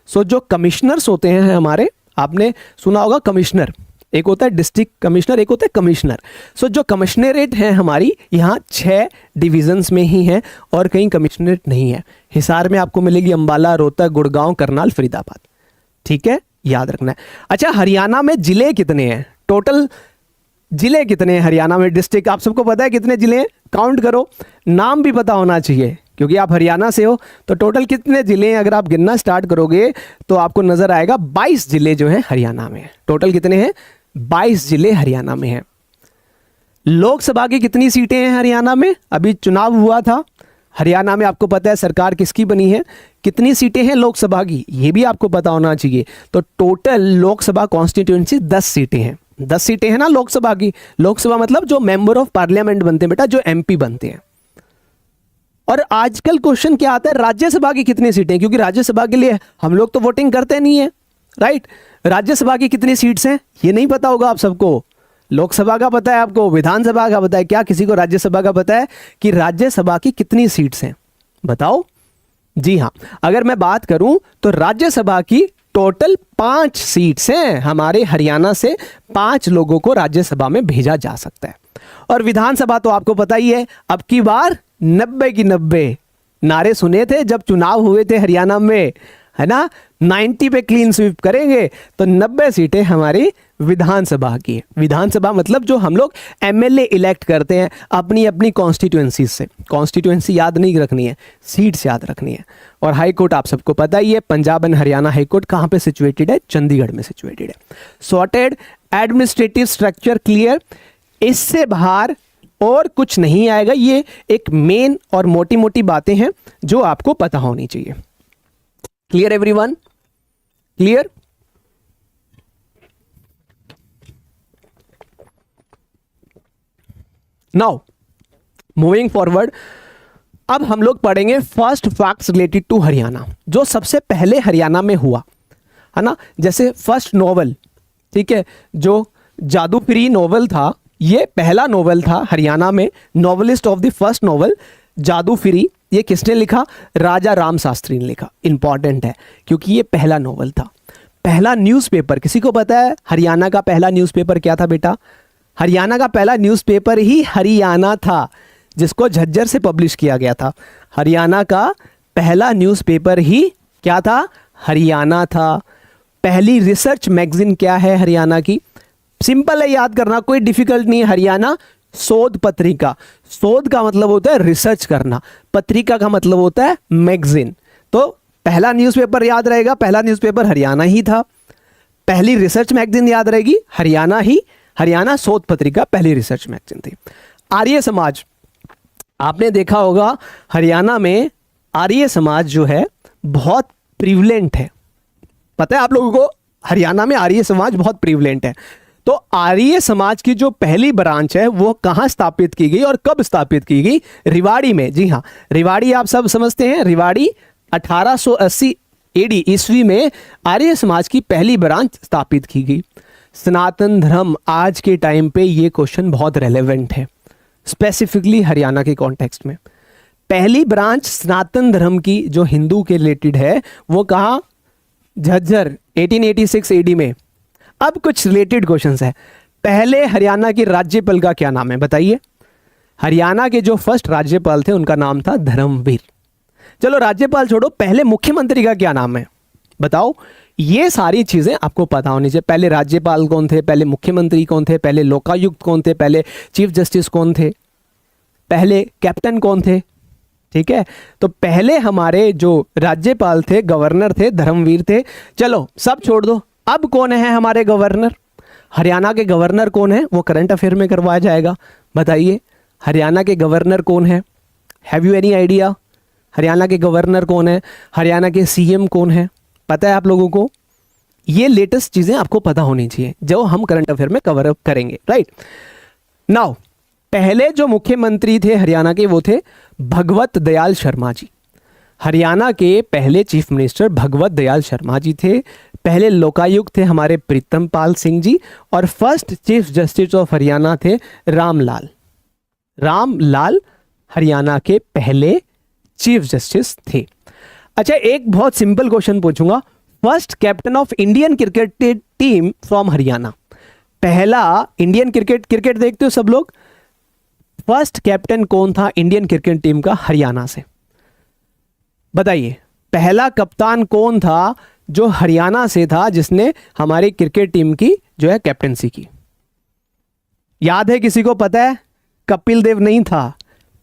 सो जो कमिश्नर्स होते हैं हमारे, आपने सुना होगा कमिश्नर, एक होता है डिस्ट्रिक्ट कमिश्नर, एक होता है कमिश्नर। सो जो कमिश्नरेट है हमारी यहाँ 6 डिविजन्स में ही है और कहीं कमिश्नरेट नहीं है। हिसार में आपको मिलेगी अंबाला, रोहतक, गुड़गांव, करनाल, फरीदाबाद, ठीक है, याद रखना है। अच्छा, हरियाणा में जिले कितने हैं? टोटल जिले कितने हैं हरियाणा में? डिस्ट्रिक्ट आप सबको पता है कितने जिले हैं? काउंट करो, नाम भी पता होना चाहिए क्योंकि आप हरियाणा से हो। तो टोटल कितने जिले हैं? अगर आप गिनना स्टार्ट करोगे तो आपको नजर आएगा 22 जिले जो हैं हरियाणा में। टोटल कितने हैं? 22 जिले हरियाणा में हैं। लोकसभा की कितनी सीटें हैं हरियाणा में? अभी चुनाव हुआ था हरियाणा में, आपको पता है सरकार किसकी बनी है, कितनी सीटें हैं लोकसभा की, ये भी आपको पता होना चाहिए। तो टोटल लोकसभा कॉन्स्टिट्यूएंसी 10 सीटें हैं। 10 सीटें हैं ना लोकसभा की। लोकसभा मतलब जो मेंबर ऑफ पार्लियामेंट बनते हैं बेटा, जो एमपी बनते हैं। और आजकल क्वेश्चन क्या आता है, राज्यसभा की कितनी सीटें? क्योंकि राज्यसभा के लिए हम लोग तो वोटिंग करते नहीं है, राइट। राज्यसभा की कितनी सीट्स हैं ये नहीं पता होगा आप सबको। लोकसभा का पता है आपको, विधानसभा का पता है, क्या किसी को राज्यसभा का पता है कि राज्यसभा की कितनी सीट्स हैं? बताओ। जी हाँ, अगर मैं बात करूं तो राज्यसभा की टोटल 5 सीट्स हैं। हमारे हरियाणा से 5 लोगों को राज्यसभा में भेजा जा सकता है। और विधानसभा तो आपको पता ही है, अब की बार 90 की 90 नारे सुने थे जब चुनाव हुए थे हरियाणा में, है ना, 90 पे क्लीन स्वीप करेंगे तो 90 सीटें हमारी विधानसभा की है। विधानसभा मतलब जो हम लोग एमएलए इलेक्ट करते हैं अपनी अपनी कॉन्स्टिट्यूएंसी से। कॉन्स्टिट्यूएंसी याद नहीं रखनी है, सीट्स याद रखनी है। और हाई कोर्ट आप सबको पता ही है, Punjab and Haryana high court कहाँ पे सिचुएटेड है? चंडीगढ़ में सिचुएटेड है। सॉर्टेड एडमिनिस्ट्रेटिव स्ट्रक्चर क्लियर, इससे बाहर और कुछ नहीं आएगा। ये एक मेन और मोटी मोटी बातें हैं जो आपको पता होनी चाहिए। Clear everyone? Clear? Now moving forward, अब हम लोग पढ़ेंगे first facts related to Haryana, जो सबसे पहले हरियाणा में हुआ, है ना। जैसे फर्स्ट नॉवल, ठीक है, जो जादूगरी नॉवल था, ये पहला नॉवल था हरियाणा में। Novelist of the first novel Jadugari, ये किसने लिखा? राजा राम शास्त्री ने लिखा। इंपॉर्टेंट है क्योंकि ये पहला नॉवल था। पहला न्यूज़पेपर किसी को पता है? हरियाणा का पहला न्यूज़पेपर क्या था बेटा? हरियाणा का पहला न्यूज़पेपर ही हरियाणा था, जिसको झज्जर से पब्लिश किया गया था। हरियाणा का पहला न्यूज़पेपर ही क्या था? हरियाणा था। पहली रिसर्च मैगजीन क्या है हरियाणा की? सिंपल है याद करना, कोई डिफिकल्ट नहीं है। हरियाणा शोध पत्रिका, शोध का मतलब होता है रिसर्च करना, पत्रिका का मतलब होता है मैगजीन। तो पहला न्यूज़पेपर याद रहेगा, पहला न्यूज़पेपर हरियाणा ही था। पहली रिसर्च मैगजीन याद रहेगी, हरियाणा ही, हरियाणा शोध पत्रिका पहली रिसर्च मैगजीन थी। आर्य समाज, आपने देखा होगा हरियाणा में आर्य समाज जो है बहुत प्रिवलेंट है। पता है आप लोगों को? हरियाणा में आर्य समाज बहुत प्रिवलेंट है। तो आर्य समाज की जो पहली ब्रांच है वो कहाँ स्थापित की गई और कब स्थापित की गई? रिवाड़ी में। जी हाँ, रिवाड़ी आप सब समझते हैं। रिवाड़ी 1880 एडी ईस्वी में आर्य समाज की पहली ब्रांच स्थापित की गई। सनातन धर्म, आज के टाइम पे ये क्वेश्चन बहुत रेलेवेंट है, स्पेसिफिकली हरियाणा के कॉन्टेक्स्ट में। पहली ब्रांच सनातन धर्म की जो हिंदू के रिलेटेड है वो कहाँ? झज्जर 1886 एडी में। अब कुछ रिलेटेड क्वेश्चंस है। पहले हरियाणा की राज्यपाल का क्या नाम है बताइए? हरियाणा के जो फर्स्ट राज्यपाल थे उनका नाम था धर्मवीर। चलो राज्यपाल छोड़ो, पहले मुख्यमंत्री का क्या नाम है बताओ? ये सारी चीजें आपको पता होनी चाहिए। पहले राज्यपाल कौन थे, पहले मुख्यमंत्री कौन थे, पहले लोकायुक्त कौन थे, पहले चीफ जस्टिस कौन थे, पहले कैप्टन कौन थे, ठीक है। तो पहले हमारे जो राज्यपाल थे, गवर्नर थे, धर्मवीर थे। चलो सब छोड़ दो, अब कौन है हमारे गवर्नर? हरियाणा के गवर्नर कौन है? वो करंट अफेयर में करवाया जाएगा। बताइए हरियाणा के गवर्नर कौन है? Have you any idea? Haryana के गवर्नर कौन है? हरियाणा के सीएम कौन है? पता है आप लोगों को? ये लेटेस्ट चीजें आपको पता होनी चाहिए जो हम करंट अफेयर में कवर अप करेंगे, राइट। नाउ पहले जो मुख्यमंत्री थे हरियाणा के वो थे भगवत दयाल शर्मा जी। हरियाणा के पहले चीफ मिनिस्टर भगवत दयाल शर्मा जी थे। पहले लोकायुक्त थे हमारे प्रीतम पाल सिंह जी, और first chief justice of Haryana थे रामलाल। रामलाल हरियाणा के पहले चीफ जस्टिस थे। अच्छा, एक बहुत सिंपल क्वेश्चन पूछूंगा। First captain of Indian cricket team from Haryana. पहला इंडियन क्रिकेट देखते हो सब लोग? फर्स्ट कैप्टन कौन था इंडियन क्रिकेट टीम का हरियाणा से? बताइए पहला कप्तान कौन था जो हरियाणा से था, जिसने हमारी क्रिकेट टीम की जो है कैप्टनसी की? याद है किसी को? पता है? कपिल देव नहीं था।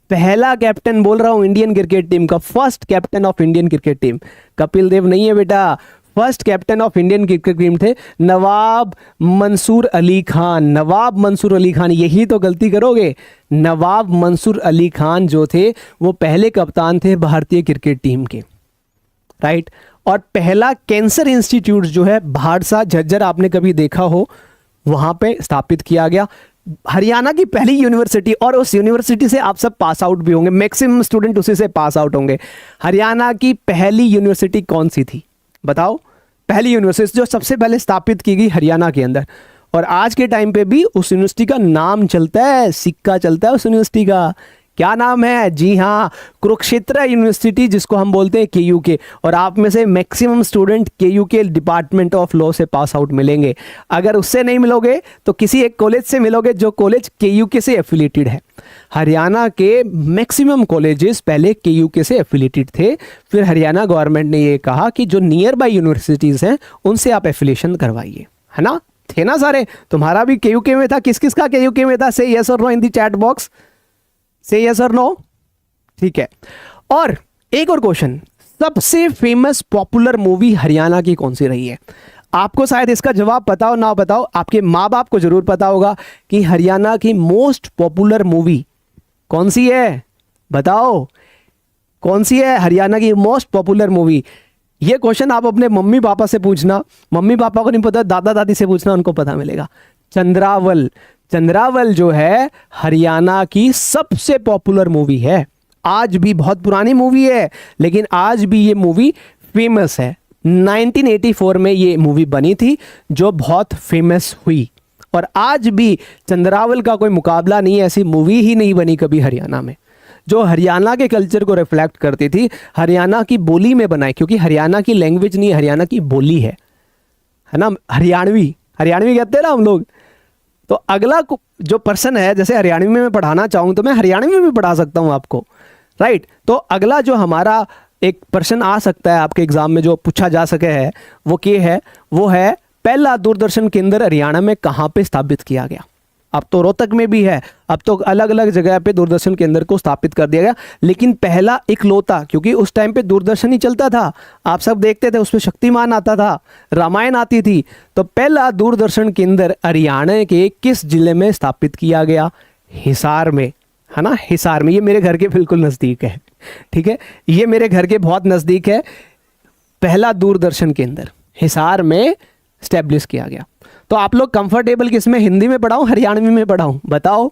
पहला कैप्टन बोल रहा हूं इंडियन क्रिकेट टीम का, first captain of Indian cricket team Kapil Dev नहीं है बेटा। First captain of Indian cricket team थे नवाब मंसूर अली खान। नवाब मंसूर अली खान, यही तो गलती करोगे। नवाब मंसूर अली खान जो थे वो पहले कप्तान थे भारतीय क्रिकेट टीम के, राइट। और पहला कैंसर इंस्टीट्यूट जो है भाड़सा झज्जर, आपने कभी देखा हो, वहां पे स्थापित किया गया। हरियाणा की पहली यूनिवर्सिटी, और उस यूनिवर्सिटी से आप सब पास आउट भी होंगे, मैक्सिमम स्टूडेंट उसी से पास आउट होंगे। हरियाणा की पहली यूनिवर्सिटी कौन सी थी बताओ? पहली यूनिवर्सिटी जो सबसे पहले स्थापित की गई हरियाणा के अंदर, और आज के टाइम पे भी उस यूनिवर्सिटी का नाम चलता है, सिक्का चलता है उस यूनिवर्सिटी का। क्या नाम है? जी हाँ, कुरुक्षेत्र यूनिवर्सिटी, जिसको हम बोलते हैं KUK। और आप में से maximum student KUK department of law से पास आउट मिलेंगे। अगर उससे नहीं मिलोगे तो किसी एक कॉलेज से मिलोगे जो कॉलेज KUK से एफिलिएटेड है। हरियाणा के मैक्सिमम कॉलेजेस पहले KUK से एफिलिएटेड थे, फिर हरियाणा गवर्नमेंट ने ये कहा कि जो नियर बाय यूनिवर्सिटीज़ हैं उनसे आप एफिलिएशन करवाइए, है ना? थे ना सारे? तुम्हारा भी KUK में था। किस किस का KUK में था? से यस और no in the chat box. से यस और नो। ठीक है। और एक और क्वेश्चन, सबसे फेमस पॉपुलर मूवी हरियाणा की कौन सी रही है? आपको शायद इसका जवाब पता हो ना बताओ, आपके माँ बाप को जरूर पता होगा कि हरियाणा की मोस्ट पॉपुलर मूवी कौन सी है? बताओ कौन सी है हरियाणा की मोस्ट पॉपुलर मूवी? ये क्वेश्चन आप अपने मम्मी पापा से पूछना, मम्मी पापा को नहीं पता दादा दादी से पूछना, उनको पता मिलेगा। चंद्रावल। चंद्रावल जो है हरियाणा की सबसे पॉपुलर मूवी है। आज भी बहुत पुरानी मूवी है, लेकिन आज भी ये मूवी फेमस है। 1984 में ये मूवी बनी थी जो बहुत फेमस हुई, और आज भी चंद्रावल का कोई मुकाबला नहीं है। ऐसी मूवी ही नहीं बनी कभी हरियाणा में जो हरियाणा के कल्चर को रिफ्लेक्ट करती थी, हरियाणा की बोली में बनाई, क्योंकि हरियाणा की लैंग्वेज नहीं, हरियाणा की बोली है ना? हरियाणवी, हरियाणवी कहते हैं ना हम लोग। तो अगला जो पर्सन है, जैसे हरियाणवी में मैं पढ़ाना चाहूँ तो मैं हरियाणवी में भी पढ़ा सकता हूँ आपको, राइट? तो अगला जो हमारा एक पर्सन आ सकता है आपके एग्जाम में, जो पूछा जा सके है, वो क्या है? वो है पहला दूरदर्शन केंद्र हरियाणा में कहाँ पे स्थापित किया गया? अब तो रोहतक में भी है, अब तो अलग अलग जगह पे दूरदर्शन केंद्र को स्थापित कर दिया गया, लेकिन पहला इकलौता, क्योंकि उस टाइम पे दूरदर्शन ही चलता था, आप सब देखते थे, उसमें शक्तिमान आता था, रामायण आती थी। तो पहला दूरदर्शन केंद्र हरियाणा के किस जिले में स्थापित किया गया? हिसार में, है ना? हिसार में। ये मेरे घर के बिल्कुल नज़दीक है, ठीक है? ये मेरे घर के बहुत नज़दीक है। पहला दूरदर्शन केंद्र हिसार में स्टैब्लिश किया गया। तो आप लोग कंफर्टेबल किस में, हिंदी में पढ़ाऊं हरियाणवी में पढ़ाऊं? बताओ,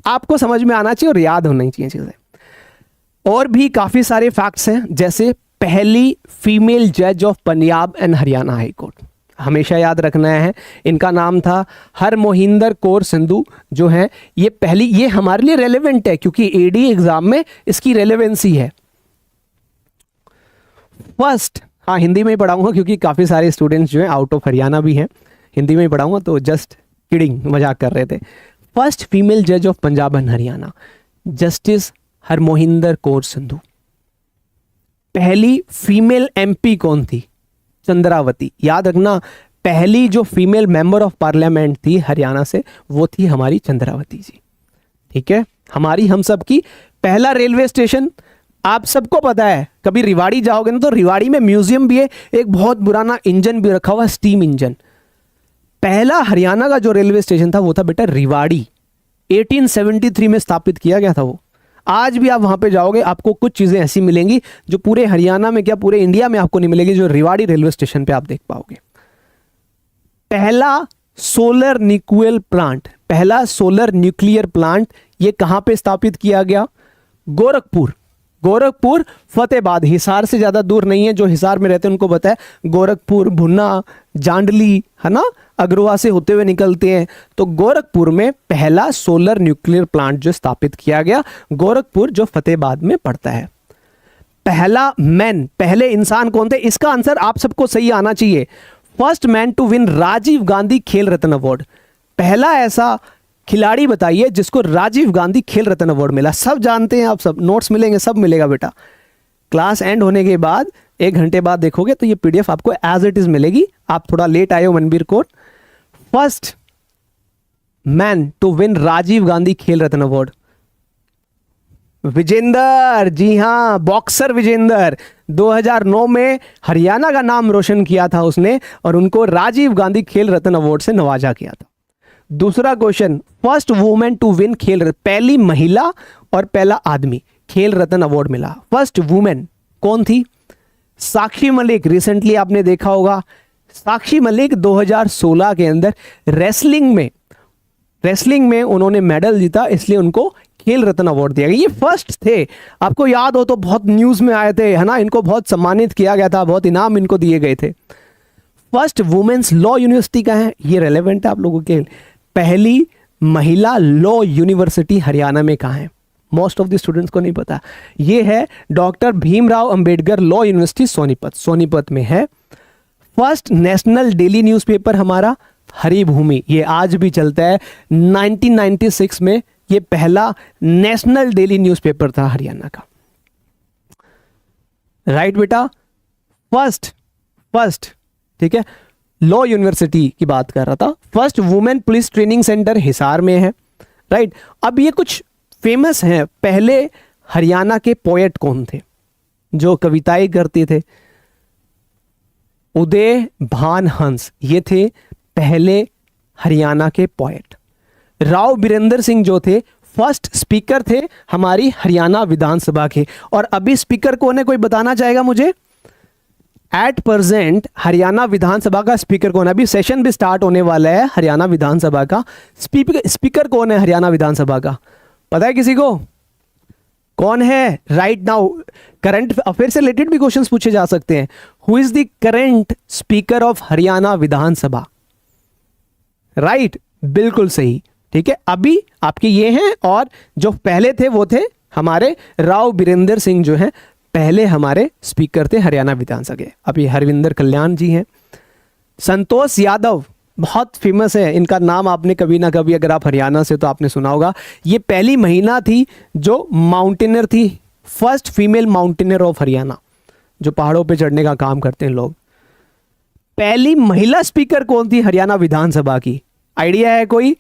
आपको समझ में आना चाहिए और याद होनी चाहिए चीज़ें। और भी काफ़ी सारे फैक्ट्स हैं, जैसे पहली फीमेल जज of Punjab and Haryana high court, हमेशा याद रखना है। इनका नाम था हरमोहिंदर कौर संधू जो है ये पहली। ये हमारे लिए रेलेवेंट है क्योंकि AD एग्जाम में इसकी रेलेवेंसी है। फर्स्ट, हाँ हिंदी में ही पढ़ाऊंगा क्योंकि काफ़ी सारे स्टूडेंट्स जो हैं आउट ऑफ हरियाणा भी हैं, हिंदी में ही पढ़ाऊंगा, तो जस्ट किडिंग, मजाक कर रहे थे। फर्स्ट फीमेल जज of Punjab and Haryana, justice Harmohinder Kaur Sandhu. पहली फीमेल MP कौन थी? चंद्रावती। याद रखना, पहली जो फीमेल मेंबर ऑफ पार्लियामेंट थी हरियाणा से, वो थी हमारी चंद्रावती जी, ठीक है? हमारी, हम सब की। पहला रेलवे स्टेशन आप सबको पता है, कभी रिवाड़ी जाओगे ना तो रिवाड़ी में म्यूजियम भी है, एक बहुत पुराना इंजन भी रखा हुआ, स्टीम इंजन। पहला हरियाणा का जो रेलवे स्टेशन था वो था बेटा रिवाड़ी, 1873 में स्थापित किया गया था वो। आज भी आप वहां पे जाओगे, आपको कुछ चीजें ऐसी मिलेंगी जो पूरे हरियाणा में क्या पूरे इंडिया में आपको नहीं मिलेगी, जो रिवाड़ी रेलवे स्टेशन पे आप देख पाओगे। पहला सोलर न्यूक्लियर प्लांट, पहला सोलर न्यूक्लियर प्लांट ये कहां पे स्थापित किया गया? गोरखपुर। गोरखपुर, फतेहाबाद, हिसार से ज्यादा दूर नहीं है। जो हिसार में रहते हैं उनको पता है, गोरखपुर, भुन्ना, जांडली, है ना, अग्रवा से होते हुए निकलते हैं। तो गोरखपुर में पहला सोलर न्यूक्लियर प्लांट जो स्थापित किया गया, गोरखपुर जो फतेहाबाद में पड़ता है। पहला मैन, पहले इंसान कौन थे? इसका आंसर आप सबको सही आना चाहिए। First man to win Rajiv Gandhi Khel Ratna award, पहला ऐसा खिलाड़ी बताइए जिसको राजीव गांधी खेल रत्न अवार्ड मिला। सब जानते हैं आप, सब नोट्स मिलेंगे, सब मिलेगा बेटा। क्लास एंड होने के बाद 1 घंटे बाद देखोगे तो ये PDF आपको एज इट इज मिलेगी। आप थोड़ा लेट आए हो Manbir Kaur. First man to win Rajiv Gandhi Khel Ratna award, Vijender. जी हाँ, बॉक्सर विजेंदर। 2009 में हरियाणा का नाम रोशन किया था उसने, और उनको राजीव गांधी खेल रत्न अवार्ड से नवाजा किया था। दूसरा question, first women to win Khel Ratna, पहली महिला और पहला आदमी खेल रत्न अवार्ड मिला। फर्स्ट वुमेन कौन थी? साक्षी मलिक। रिसेंटली आपने देखा होगा, साक्षी मलिक 2016 के अंदर रेसलिंग में उन्होंने मेडल जीता, इसलिए उनको खेल रत्न अवार्ड दिया गया। ये फर्स्ट थे, आपको याद हो तो बहुत न्यूज में आए थे, है ना, इनको बहुत सम्मानित किया गया था, बहुत इनाम इनको दिए गए थे। फर्स्ट वुमेन्स लॉ यूनिवर्सिटी का है, ये रेलेवेंट है आप लोगों के। पहली महिला लॉ यूनिवर्सिटी हरियाणा में कहाँ है? मोस्ट ऑफ द स्टूडेंट्स को नहीं पता। ये है doctor Bhimrao Ambedkar law university Sonipat, Sonipat में है। फर्स्ट नेशनल डेली न्यूज़पेपर हमारा हरिभूमि, ये आज भी चलता है। 1996 में ये पहला नेशनल डेली न्यूज़पेपर था हरियाणा का। राइट बेटा, फर्स्ट ठीक है, लॉ यूनिवर्सिटी की बात कर रहा था। First women police training centre Hisar में है। राइट, अब ये कुछ फेमस हैं। पहले हरियाणा के पोएट कौन थे जो कविताएं करते थे? उदय भान हंस, ये थे पहले हरियाणा के पोएट। राव बीरेंद्र सिंह जो थे फर्स्ट स्पीकर थे हमारी हरियाणा विधानसभा के। और अभी स्पीकर कौन है, कोई बताना चाहेगा मुझे? एट प्रेजेंट हरियाणा विधानसभा का स्पीकर कौन है? अभी सेशन भी स्टार्ट होने वाला है हरियाणा विधानसभा का। स्पीकर कौन है हरियाणा विधानसभा का, पता है किसी को? कौन है राइट नाउ? करंट अफेयर से रिलेटेड भी क्वेश्चंस पूछे जा सकते हैं। Who is the current speaker of Haryana Vidhan Sabha? Right, बिल्कुल सही। ठीक है, अभी आपके ये हैं, और जो पहले थे वो थे हमारे राव बीरेंद्र सिंह, जो हैं पहले हमारे स्पीकर थे हरियाणा विधानसभा के। अभी हरविंदर कल्याण जी हैं। संतोष यादव बहुत फेमस है, इनका नाम आपने कभी ना कभी, अगर आप हरियाणा से तो आपने सुना होगा। ये पहली महिला थी जो माउंटेनर थी, first female mountaineer of Haryana, जो पहाड़ों पे चढ़ने का काम करते हैं लोग। पहली महिला स्पीकर कौन थी हरियाणा विधानसभा की? आइडिया है कोई?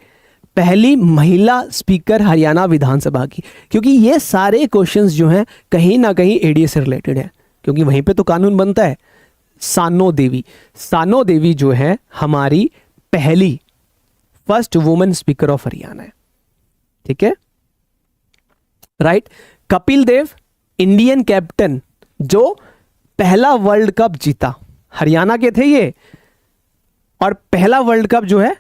पहली महिला स्पीकर हरियाणा विधानसभा की। क्योंकि ये सारे क्वेश्चंस जो हैं कहीं ना कहीं एडीए से रिलेटेड है, क्योंकि वहीं पे तो कानून बनता है। सानो देवी जो है हमारी पहली first women speaker of Haryana है। ठीक है, right. Kapil Dev Indian captain जो पहला वर्ल्ड कप जीता, हरियाणा के थे ये। और पहला वर्ल्ड कप जो है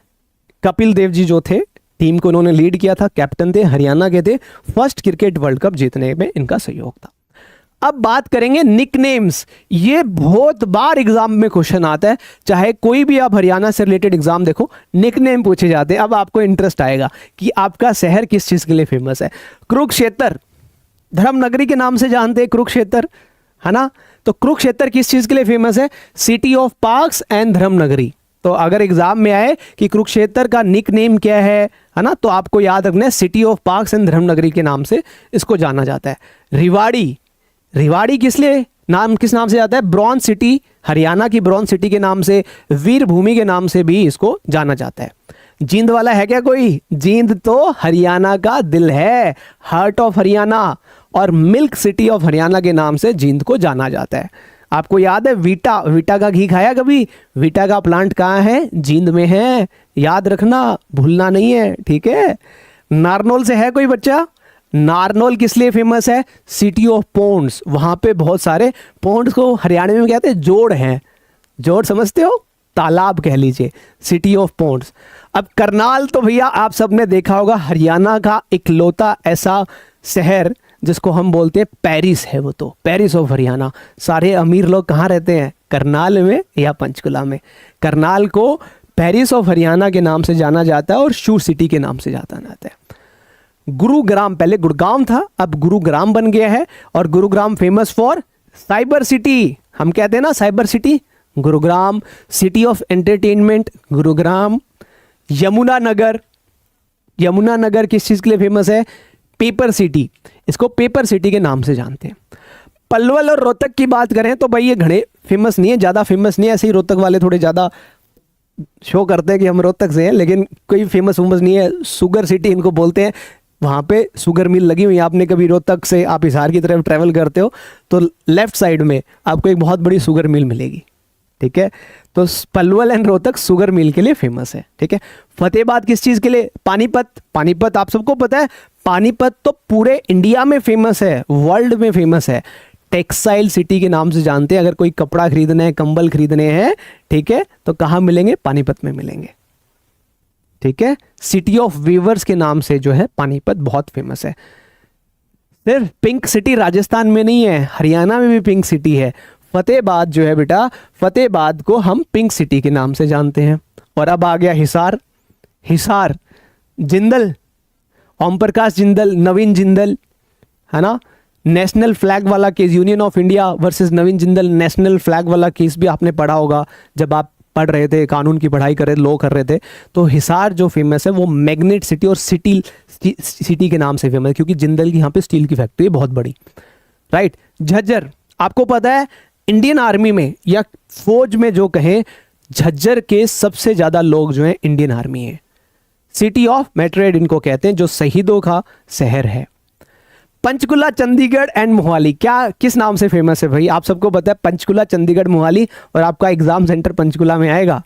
कपिल देव जी जो थे, टीम को उन्होंने लीड किया था, कैप्टन थे, हरियाणा के थे। फर्स्ट क्रिकेट वर्ल्ड कप जीतने में इनका सहयोग था। अब बात करेंगे निकनेम्स। ये बहुत बार एग्जाम में क्वेश्चन आता है, चाहे कोई भी आप हरियाणा से रिलेटेड एग्जाम देखो, निकनेम पूछे जाते हैं। अब आपको इंटरेस्ट आएगा कि आपका शहर किस चीज के लिए फेमस है। कुरुक्षेत्र धर्मनगरी के नाम से जानते हैं, कुरुक्षेत्र, है ना? तो कुरुक्षेत्र किस चीज के लिए फेमस है? City of parks and Dharmnagari. तो अगर एग्जाम में आए कि कुरुक्षेत्र का निकनेम क्या है ना, तो आपको याद रखना है सिटी ऑफ पार्क्स एंड धर्मनगरी के नाम से इसको जाना जाता है। रिवाड़ी किस नाम से जाता है? ब्रॉन्ज सिटी, हरियाणा की ब्रॉन्ज सिटी के नाम से, वीर भूमि के नाम से भी इसको जाना जाता है। जींद वाला है क्या कोई? जींद तो हरियाणा का दिल है, हार्ट ऑफ हरियाणा, और मिल्क सिटी ऑफ हरियाणा के नाम से जींद को जाना जाता है। आपको याद है वीटा का घी खाया कभी? वीटा का प्लांट कहाँ है? जींद में है, याद रखना, भूलना नहीं है। ठीक है। नारनौल से है कोई बच्चा? नारनौल किस लिए फेमस है? City of ponds. वहां पे बहुत सारे पॉन्ड्स को हरियाणा में कहते हैं जोड़ हैं। जोड़ समझते हो? तालाब कह लीजिए, सिटी ऑफ पॉन्ड्स। अब करनाल तो भैया आप सबने देखा होगा, हरियाणा का इकलौता ऐसा शहर जिसको हम बोलते हैं पेरिस है, वो तो पेरिस ऑफ हरियाणा। सारे अमीर लोग कहाँ रहते हैं? करनाल में या पंचकुला में। करनाल को पेरिस ऑफ हरियाणा के नाम से जाना जाता है और शू सिटी के नाम से जाना जाता है। गुरुग्राम, पहले गुड़गांव था, अब गुरुग्राम बन गया है। और Gurugram famous for cyber city, हम कहते हैं ना cyber city. Gurugram city of entertainment, Gurugram. Yamuna Nagar किस चीज के लिए फेमस है? पेपर सिटी, इसको पेपर सिटी के नाम से जानते हैं। पलवल और रोहतक की बात करें तो भाई ये घड़े फेमस नहीं है, ज़्यादा फेमस नहीं है। ऐसे ही रोहतक वाले थोड़े ज़्यादा शो करते हैं कि हम रोहतक से हैं, लेकिन कोई फेमस नहीं है। शुगर सिटी इनको बोलते हैं, वहाँ पे शुगर मिल लगी हुई है। आपने कभी रोहतक से आप हिसार की तरफ ट्रैवल करते हो तो लेफ्ट साइड में आपको एक बहुत बड़ी शुगर मिल मिलेगी। ठीक है, तो Palwal and Rohtak sugar mill के लिए फेमस है। ठीक है। फतेहाबाद किस चीज़ के लिए? पानीपत आप सबको पता है, पानीपत तो पूरे इंडिया में फेमस है, वर्ल्ड में फेमस है। टेक्सटाइल सिटी के नाम से जानते हैं। अगर कोई कपड़ा खरीदना है, कंबल खरीदने हैं, ठीक है, तो कहाँ मिलेंगे? पानीपत में मिलेंगे। ठीक है। सिटी ऑफ वीवर्स के नाम से जो है पानीपत बहुत फेमस है। सिर्फ पिंक सिटी राजस्थान में नहीं है, हरियाणा में भी पिंक सिटी है। फतेहाबाद जो है बेटा, फतेहाबाद को हम पिंक सिटी के नाम से जानते हैं। और अब आ गया हिसार। जिंदल, ओम प्रकाश जिंदल, नवीन जिंदल, है ना। नेशनल फ्लैग वाला case, union of India versus Naveen Jindal national flag वाला केस भी आपने पढ़ा होगा जब आप पढ़ रहे थे, कानून की पढ़ाई कर रहे, लॉ कर रहे थे। तो हिसार जो फेमस है वो मैग्नेट सिटी और सिटी के नाम से फेमस है, क्योंकि जिंदल की यहाँ पे स्टील की फैक्ट्री है बहुत बड़ी, राइट। झज्जर, आपको पता है इंडियन आर्मी में या फौज में जो कहें, झज्जर के सबसे ज्यादा लोग जो हैं इंडियन आर्मी है। सिटी ऑफ मेट्रेड इनको कहते हैं, जो शहीदों का शहर है। पंचकुला, चंडीगढ़ एंड मोहाली क्या किस नाम से फेमस है भाई? आप सबको पता है पंचकुला, चंडीगढ़, मोहाली, और आपका एग्जाम सेंटर पंचकुला में आएगा।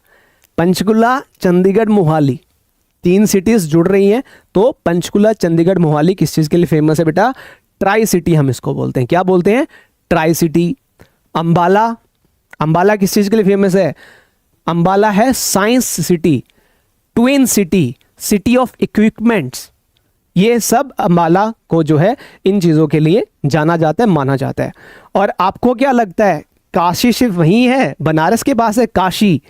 पंचकुला, चंडीगढ़, मोहाली, 3 सिटीज जुड़ रही हैं, तो पंचकुला, चंडीगढ़, मोहाली किस चीज के लिए फेमस है बेटा? ट्राई सिटी हम इसको बोलते हैं। क्या बोलते हैं? Tri city. अंबाला, अंबाला किस चीज के लिए फेमस है? अंबाला है science city, twin city, city of equipments. ये सब अंबाला को जो है इन चीज़ों के लिए जाना जाता है, माना जाता है। और आपको क्या लगता है काशी सिर्फ वहीं है? बनारस के पास है काशी,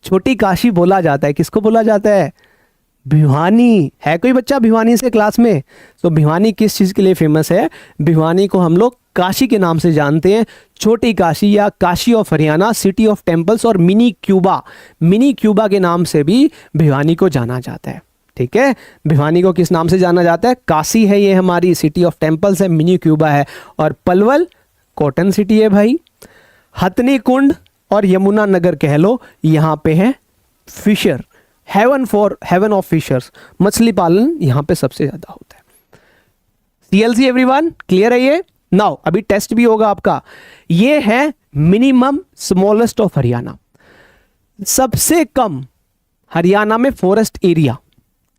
छोटी काशी बोला जाता है। किसको बोला जाता है? भिवानी। है कोई बच्चा भिवानी से क्लास में? तो भिवानी किस चीज़ के लिए फेमस है? भिवानी को हम लोग काशी के नाम से जानते हैं, छोटी काशी या Kashi of Haryana, city of temples, और मिनी क्यूबा, मिनी क्यूबा के नाम से भी भिवानी को जाना जाता है। ठीक है, भिवानी को किस नाम से जाना जाता है? काशी है ये हमारी, सिटी ऑफ टेम्पल्स है, मिनी क्यूबा है, और पलवल कॉटन सिटी है भाई। हथनी कुंड और यमुना नगर कह लो, यहाँ पे है फिशर, हेवन ऑफ फिशर्स, मछली पालन यहाँ पे सबसे ज्यादा होता है। सीएलसी एवरीवन, क्लियर है ये? नाउ अभी टेस्ट भी होगा आपका। ये है मिनिमम स्मॉलेस्ट ऑफ हरियाणा, सबसे कम हरियाणा में फॉरेस्ट एरिया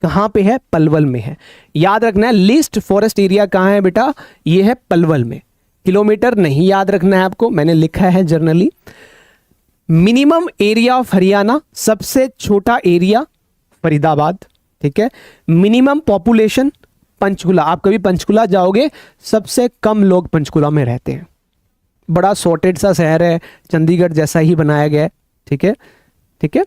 कहां पे है? पलवल में है। याद रखना है लीस्ट फॉरेस्ट एरिया कहां है बेटा? ये है पलवल में। किलोमीटर नहीं याद रखना है आपको, मैंने लिखा है generally. Minimum area of Haryana, सबसे छोटा एरिया फरीदाबाद, ठीक है। मिनिमम पॉपुलेशन पंचकुला, आप कभी पंचकुला जाओगे सबसे कम लोग पंचकुला में रहते हैं, बड़ा सॉर्टेड सा शहर है, चंडीगढ़ जैसा ही बनाया गया है, ठीक है, ठीक है।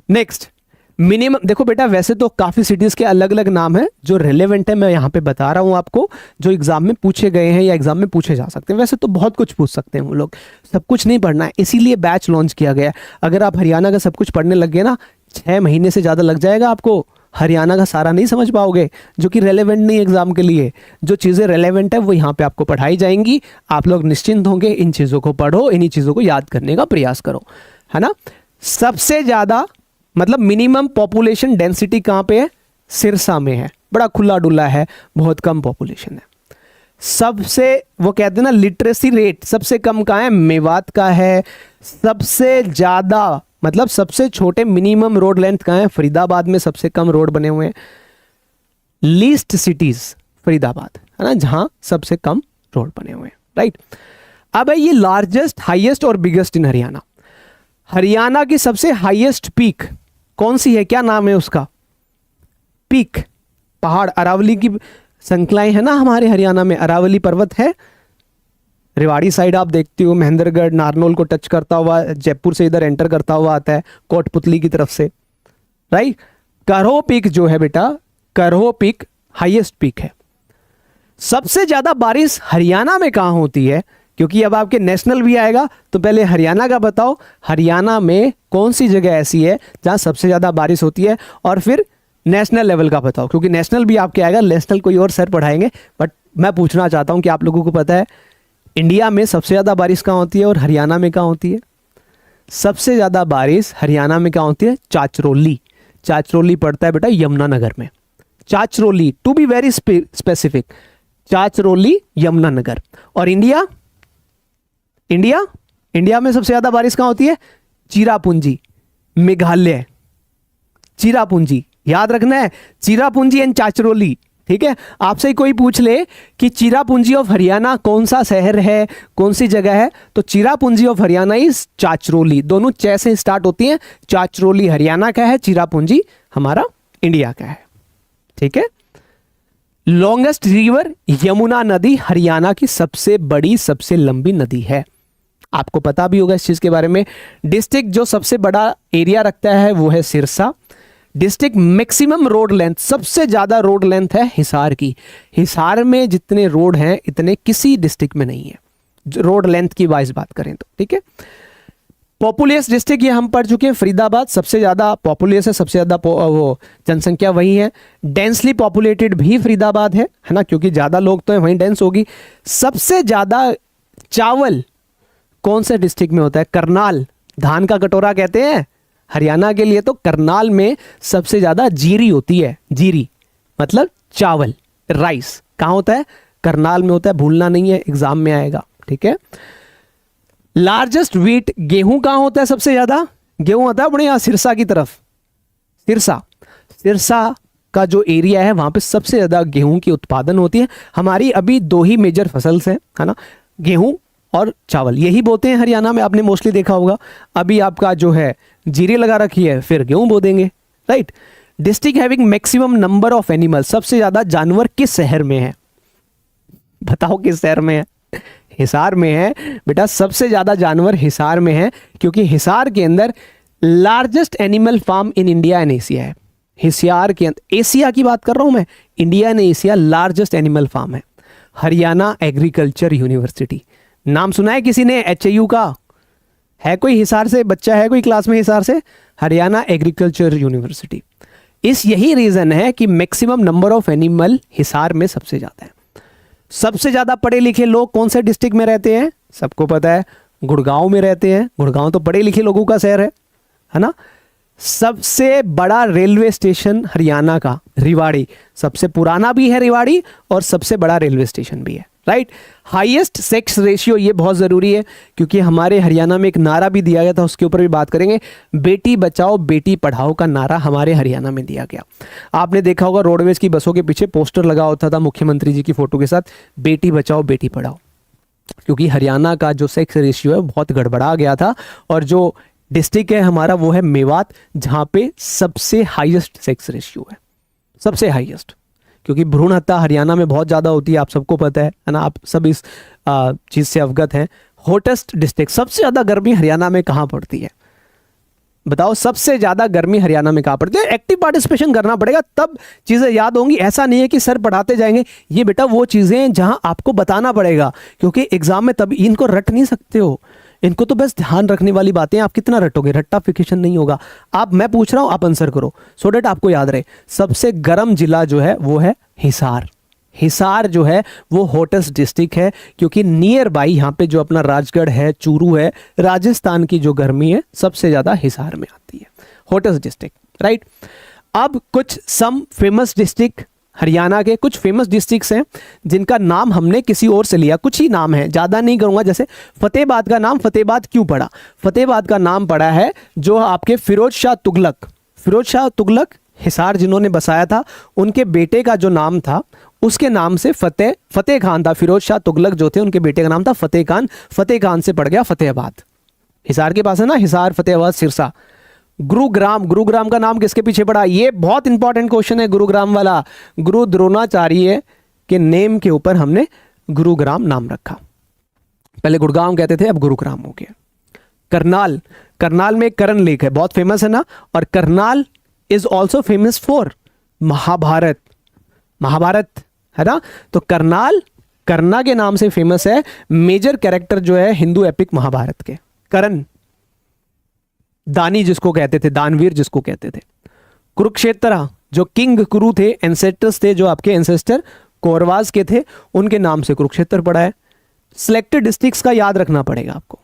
नेक्स्ट मिनिमम, देखो बेटा वैसे तो काफी सिटीज के अलग अलग नाम है, जो रिलेवेंट है मैं यहाँ पे बता रहा हूँ आपको, जो एग्जाम में पूछे गए हैं या एग्जाम में पूछे जा सकते हैं। वैसे तो बहुत कुछ पूछ सकते हैं वो लोग, सब कुछ नहीं पढ़ना है, इसीलिए बैच लॉन्च किया गया है। अगर आप हरियाणा का सब कुछ पढ़ने लग गए ना, 6 महीने से ज्यादा लग जाएगा आपको, हरियाणा का सारा नहीं समझ पाओगे, जो कि रेलेवेंट नहीं एग्जाम के लिए। जो चीजें रेलेवेंट है वो यहाँ पे आपको पढ़ाई जाएंगी, आप लोग निश्चिंत होंगे, इन चीजों को पढ़ो, इन्हीं चीजों को याद करने का प्रयास करो, है ना। सबसे ज्यादा मतलब मिनिमम पॉपुलेशन डेंसिटी कहां पे है? सिरसा में है, बड़ा खुला डुला है, बहुत कम पॉपुलेशन है। सबसे वो कहते हैं ना लिटरेसी रेट सबसे कम कहां है? मेवात का है। सबसे ज्यादा मतलब सबसे छोटे मिनिमम रोड लेंथ कहां है? फरीदाबाद में सबसे कम रोड बने हुए हैं। लीस्ट सिटीज फरीदाबाद, है ना, जहां सबसे कम रोड बने हुए हैं, राइट। अब है ये लार्जेस्ट, हाईएस्ट और बिगेस्ट इन हरियाणा। हरियाणा की सबसे हाईएस्ट पीक कौन सी है? क्या नाम है उसका? पीक, पहाड़, अरावली की श्रृंखलाएं है ना हमारे हरियाणा में, अरावली पर्वत है। रेवाड़ी साइड आप देखते हो, महेंद्रगढ़, नारनौल को टच करता हुआ, जयपुर से इधर एंटर करता हुआ आता है कोटपुतली की तरफ से, राइट। करहो पीक जो है बेटा, करहो पीक हाईएस्ट पीक है। सबसे ज्यादा बारिश हरियाणा में कहां होती है? क्योंकि अब आपके नेशनल भी आएगा, तो पहले हरियाणा का बताओ, हरियाणा में कौन सी जगह ऐसी है जहां सबसे ज्यादा बारिश होती है, और फिर नेशनल लेवल का बताओ, क्योंकि नेशनल भी आपके आएगा, नेशनल कोई और सर पढ़ाएंगे, बट मैं पूछना चाहता हूं कि आप लोगों को पता है इंडिया में सबसे ज्यादा बारिश कहां होती है और हरियाणा में कहां होती है? सबसे ज्यादा बारिश हरियाणा में कहां होती है? चाचरोली। चाचरोली पड़ता है बेटा यमुनानगर में, Chachroli, to be very specific, Chachroli Yamunanagar. और इंडिया में सबसे ज्यादा बारिश कहां होती है? चिरापुंजी, मेघालय, चिरापुंजी, याद रखना है, चिरापुंजी एंड चाचरोली, ठीक है। आपसे कोई पूछ ले कि चिरापुंजी ऑफ हरियाणा कौन सा शहर है, कौन सी जगह है, तो चिरापुंजी ऑफ हरियाणा इज चाचरोली, दोनों च से स्टार्ट होती हैं। चाचरोली हरियाणा का है, चिरापुंजी हमारा इंडिया का है, ठीक है। लॉन्गेस्ट रिवर यमुना नदी हरियाणा की सबसे बड़ी, सबसे लंबी नदी है, आपको पता भी होगा इस चीज के बारे में। डिस्ट्रिक्ट जो सबसे बड़ा एरिया रखता है वो है Sirsa, district maximum road length, सबसे ज्यादा रोड लेंथ है हिसार की। हिसार में जितने रोड हैं इतने किसी डिस्ट्रिक्ट में नहीं है, रोड लेंथ की वाइज बात करें तो, ठीक है। पॉपुलेस डिस्ट्रिक्ट ये हम पढ़ चुके हैं, फरीदाबाद सबसे ज्यादा पॉपुलेस है, सबसे ज्यादा वो जनसंख्या वही है। डेंसली पॉपुलेटेड भी फरीदाबाद है ना, क्योंकि ज्यादा लोग तो हैं वहीं डेंस होगी। सबसे ज्यादा चावल कौन से डिस्ट्रिक्ट में होता है? करनाल, धान का कटोरा कहते हैं हरियाणा के लिए, तो करनाल में सबसे ज्यादा जीरी होती है। जीरी मतलब चावल, राइस कहाँ होता है? करनाल में होता है, भूलना नहीं है, एग्जाम में आएगा, ठीक है। लार्जेस्ट व्हीट, गेहूं कहां होता है सबसे ज्यादा? गेहूं होता है अपने यहां सिरसा की तरफ, सिरसा का जो एरिया है वहां पे सबसे ज्यादा गेहूं की उत्पादन होती है। हमारी अभी दो ही मेजर फसल्स हैं, है ना, गेहूं और चावल, यही बोते हैं हरियाणा में, आपने मोस्टली देखा होगा। अभी आपका जो है जीरे लगा रखी है, फिर गेहूं बो देंगे, right. District having maximum number of animal, सबसे ज्यादा जानवर किस शहर में है? बताओ किस शहर में है? हिसार में है बेटा, सबसे ज्यादा जानवर हिसार में है, क्योंकि हिसार के अंदर largest animal farm in India and Asia है। हिसार के अंदर, एशिया की बात कर रहा हूं मैं, India and Asia largest animal farm है। हरियाणा एग्रीकल्चर यूनिवर्सिटी, नाम सुना है किसी ने HAU का? है कोई हिसार से बच्चा, है कोई क्लास में हिसार से? Haryana agriculture university. इस यही रीजन है कि maximum number of animal Hisar में सबसे ज्यादा है। सबसे ज्यादा पढ़े लिखे लोग कौन से डिस्ट्रिक्ट में रहते हैं? सबको पता है, गुड़गांव में रहते हैं। गुड़गांव तो पढ़े लिखे लोगों का शहर है ना। सबसे बड़ा रेलवे स्टेशन हरियाणा का रेवाड़ी, सबसे पुराना भी है रेवाड़ी और सबसे बड़ा रेलवे स्टेशन भी है, राइट। हाईएस्ट सेक्स रेशियो, ये बहुत जरूरी है क्योंकि हमारे हरियाणा में एक नारा भी दिया गया था, उसके ऊपर भी बात करेंगे। बेटी बचाओ बेटी पढ़ाओ का नारा हमारे हरियाणा में दिया गया। आपने देखा होगा रोडवेज की बसों के पीछे पोस्टर लगा होता था मुख्यमंत्री जी की फोटो के साथ, बेटी बचाओ बेटी पढ़ाओ, क्योंकि हरियाणा का जो सेक्स रेशियो है बहुत गड़बड़ा गया था। और जो डिस्ट्रिक्ट है हमारा वो है मेवात, जहां पे सबसे हाईएस्ट सेक्स रेशियो है, सबसे हाईएस्ट, क्योंकि भ्रूण हत्या हरियाणा में बहुत ज़्यादा होती है, आप सबको पता है ना, आप सब इस चीज़ से अवगत हैं। हॉटेस्ट डिस्ट्रिक्ट, सबसे ज़्यादा गर्मी हरियाणा में कहाँ पड़ती है? बताओ, सबसे ज़्यादा गर्मी हरियाणा में कहाँ पड़ती है? एक्टिव पार्टिसिपेशन करना पड़ेगा तब चीज़ें याद होंगी। ऐसा नहीं है कि सर पढ़ाते जाएंगे, ये बेटा वो चीज़ें जहाँ आपको बताना पड़ेगा, क्योंकि एग्जाम में तब इनको रट नहीं सकते हो, इनको तो बस ध्यान रखने वाली बातें। आप कितना रटोगे? रट्टाफिकेशन नहीं होगा। आप, मैं पूछ रहा हूं, आप आंसर करो सो डेट आपको याद रहे। सबसे गर्म जिला जो है वो है हिसार। हिसार जो है वो हॉटेस्ट डिस्ट्रिक्ट है, क्योंकि नियर बाई यहाँ पे जो अपना राजगढ़ है, चूरू है, राजस्थान की जो गर्मी है सबसे ज्यादा हिसार में आती है, हॉटेस्ट डिस्ट्रिक्ट, राइट। अब कुछ सम फेमस डिस्ट्रिक्ट, हरियाणा के कुछ फेमस डिस्ट्रिक्ट्स हैं जिनका नाम हमने किसी और से लिया, कुछ ही नाम है, ज़्यादा नहीं करूँगा। जैसे फतेहाबाद का नाम फतेहाबाद क्यों पड़ा? फतेहाबाद का नाम पड़ा है जो आपके फिरोज शाह तुगलक हिसार जिन्होंने बसाया था, उनके बेटे का जो नाम था उसके नाम से फतेह खान था। फिरोज शाह तुगलक जो थे उनके बेटे का नाम था फतेह खान से पड़ गया फतेहाबाद। हिसार के पास है ना, हिसार, फतेहाबाद, सिरसा। गुरुग्राम का नाम किसके पीछे पड़ा? ये बहुत इंपॉर्टेंट क्वेश्चन है गुरुग्राम वाला। गुरु द्रोणाचार्य के नेम के ऊपर हमने गुरुग्राम नाम रखा। पहले गुड़गांव कहते थे, अब गुरुग्राम हो गया। करनाल में करण लेक है, बहुत फेमस है ना। और Karnal is also famous for Mahabharata है ना। तो करना के नाम से फेमस है। मेजर कैरेक्टर जो है हिंदू एपिक महाभारत के, करण, दानी जिसको कहते थे, दानवीर जिसको कहते थे। कुरुक्षेत्र, जो किंग कुरु थे, एंसेस्टर्स थे, जो आपके एंसेस्टर कौरवास के थे, उनके नाम से कुरुक्षेत्र पड़ा है। सिलेक्टेड डिस्ट्रिक्ट्स का याद रखना पड़ेगा आपको।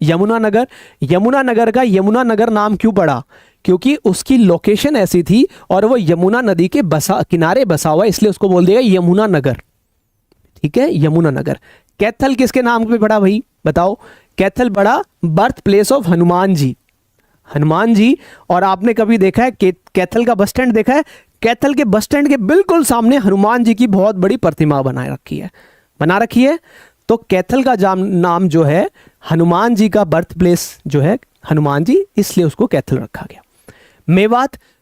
यमुनानगर का यमुनानगर नाम क्यों पड़ा? क्योंकि उसकी लोकेशन ऐसी थी और वो यमुना नदी के किनारे बसा हुआ, इसलिए उसको बोल दिया यमुनानगर, ठीक है, यमुनानगर। कैथल किसके नाम पे पड़ा भाई बताओ? कैथल पड़ा birth place of Hanuman ji. और आपने कभी देखा है कैथल का बस स्टैंड देखा है? कैथल के बस स्टैंड के बिल्कुल सामने हनुमान जी की बहुत बड़ी प्रतिमा बना रखी है। तो कैथल का नाम जो है हनुमान जी का बर्थ प्लेस जो है हनुमान जी, इसलिए उसको कैथल रखा गया।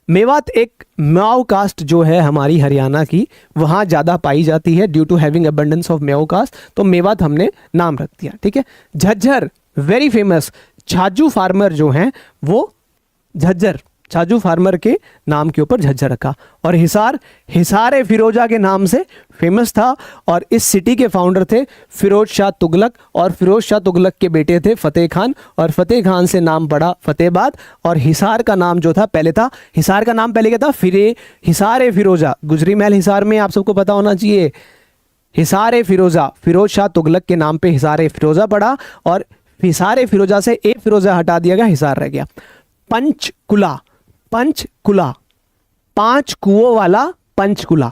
मेवात एक म्याओ कास्ट जो है हमारी हरियाणा की, वहां ज्यादा पाई जाती है due to having abundance of Meo caste, तो मेवात हमने नाम रख दिया, ठीक है। Jhajjar very famous, Chhaju farmer जो हैं वो झज्जर, छाजू फार्मर के नाम के ऊपर झज्जर रखा। और हिसार, हिसार फिरोजा के नाम से फेमस था और इस सिटी के फाउंडर थे फिरोज शाह तुगलक, और फिरोज शाह तुगलक के बेटे थे फतेह खान, और फतेह खान से नाम पड़ा फतेहबाद। और हिसार का नाम जो था पहले था, हिसार का नाम पहले क्या था, हिसार फिरोजा। गुजरी महल हिसार में आप सबको पता होना चाहिए। हिसार फिरोजा, फिरोज शाह तुगलक के नाम पे हिसार फिरोजा पड़ा, और हिसार फिरोजा से ए फिरोजा हटा दिया गया, हिसार रह गया। पंचकुला, पंचकुला, 5 कुओं वाला पंचकुला,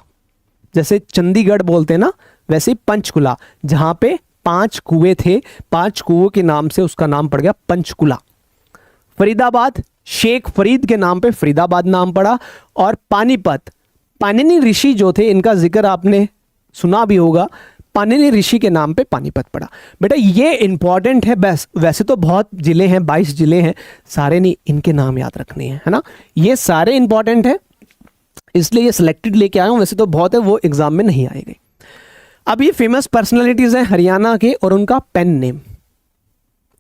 जैसे चंडीगढ़ बोलते हैं ना, वैसे ही पंचकुला, जहां पे 5 कुएं थे, 5 कुओं के नाम से उसका नाम पड़ गया पंचकुला। फरीदाबाद, शेख फरीद के नाम पे फरीदाबाद नाम पड़ा। और पानीपत, पाणिनि ऋषि जो थे, इनका जिक्र आपने सुना भी होगा, पाणिनि ऋषि के नाम पे पानीपत पड़ा। बेटा ये इंपॉर्टेंट है, बस वैसे तो बहुत जिले हैं, 22 जिले हैं, सारे नहीं, इनके नाम याद रखने हैं, है ना। ये सारे इंपॉर्टेंट है, इसलिए ये सिलेक्टेड लेके आया हूं, वैसे तो बहुत है, वो एग्जाम में नहीं आएंगे। अब ये फेमस पर्सनालिटीज हैं हरियाणा के, और उनका पेन नेम,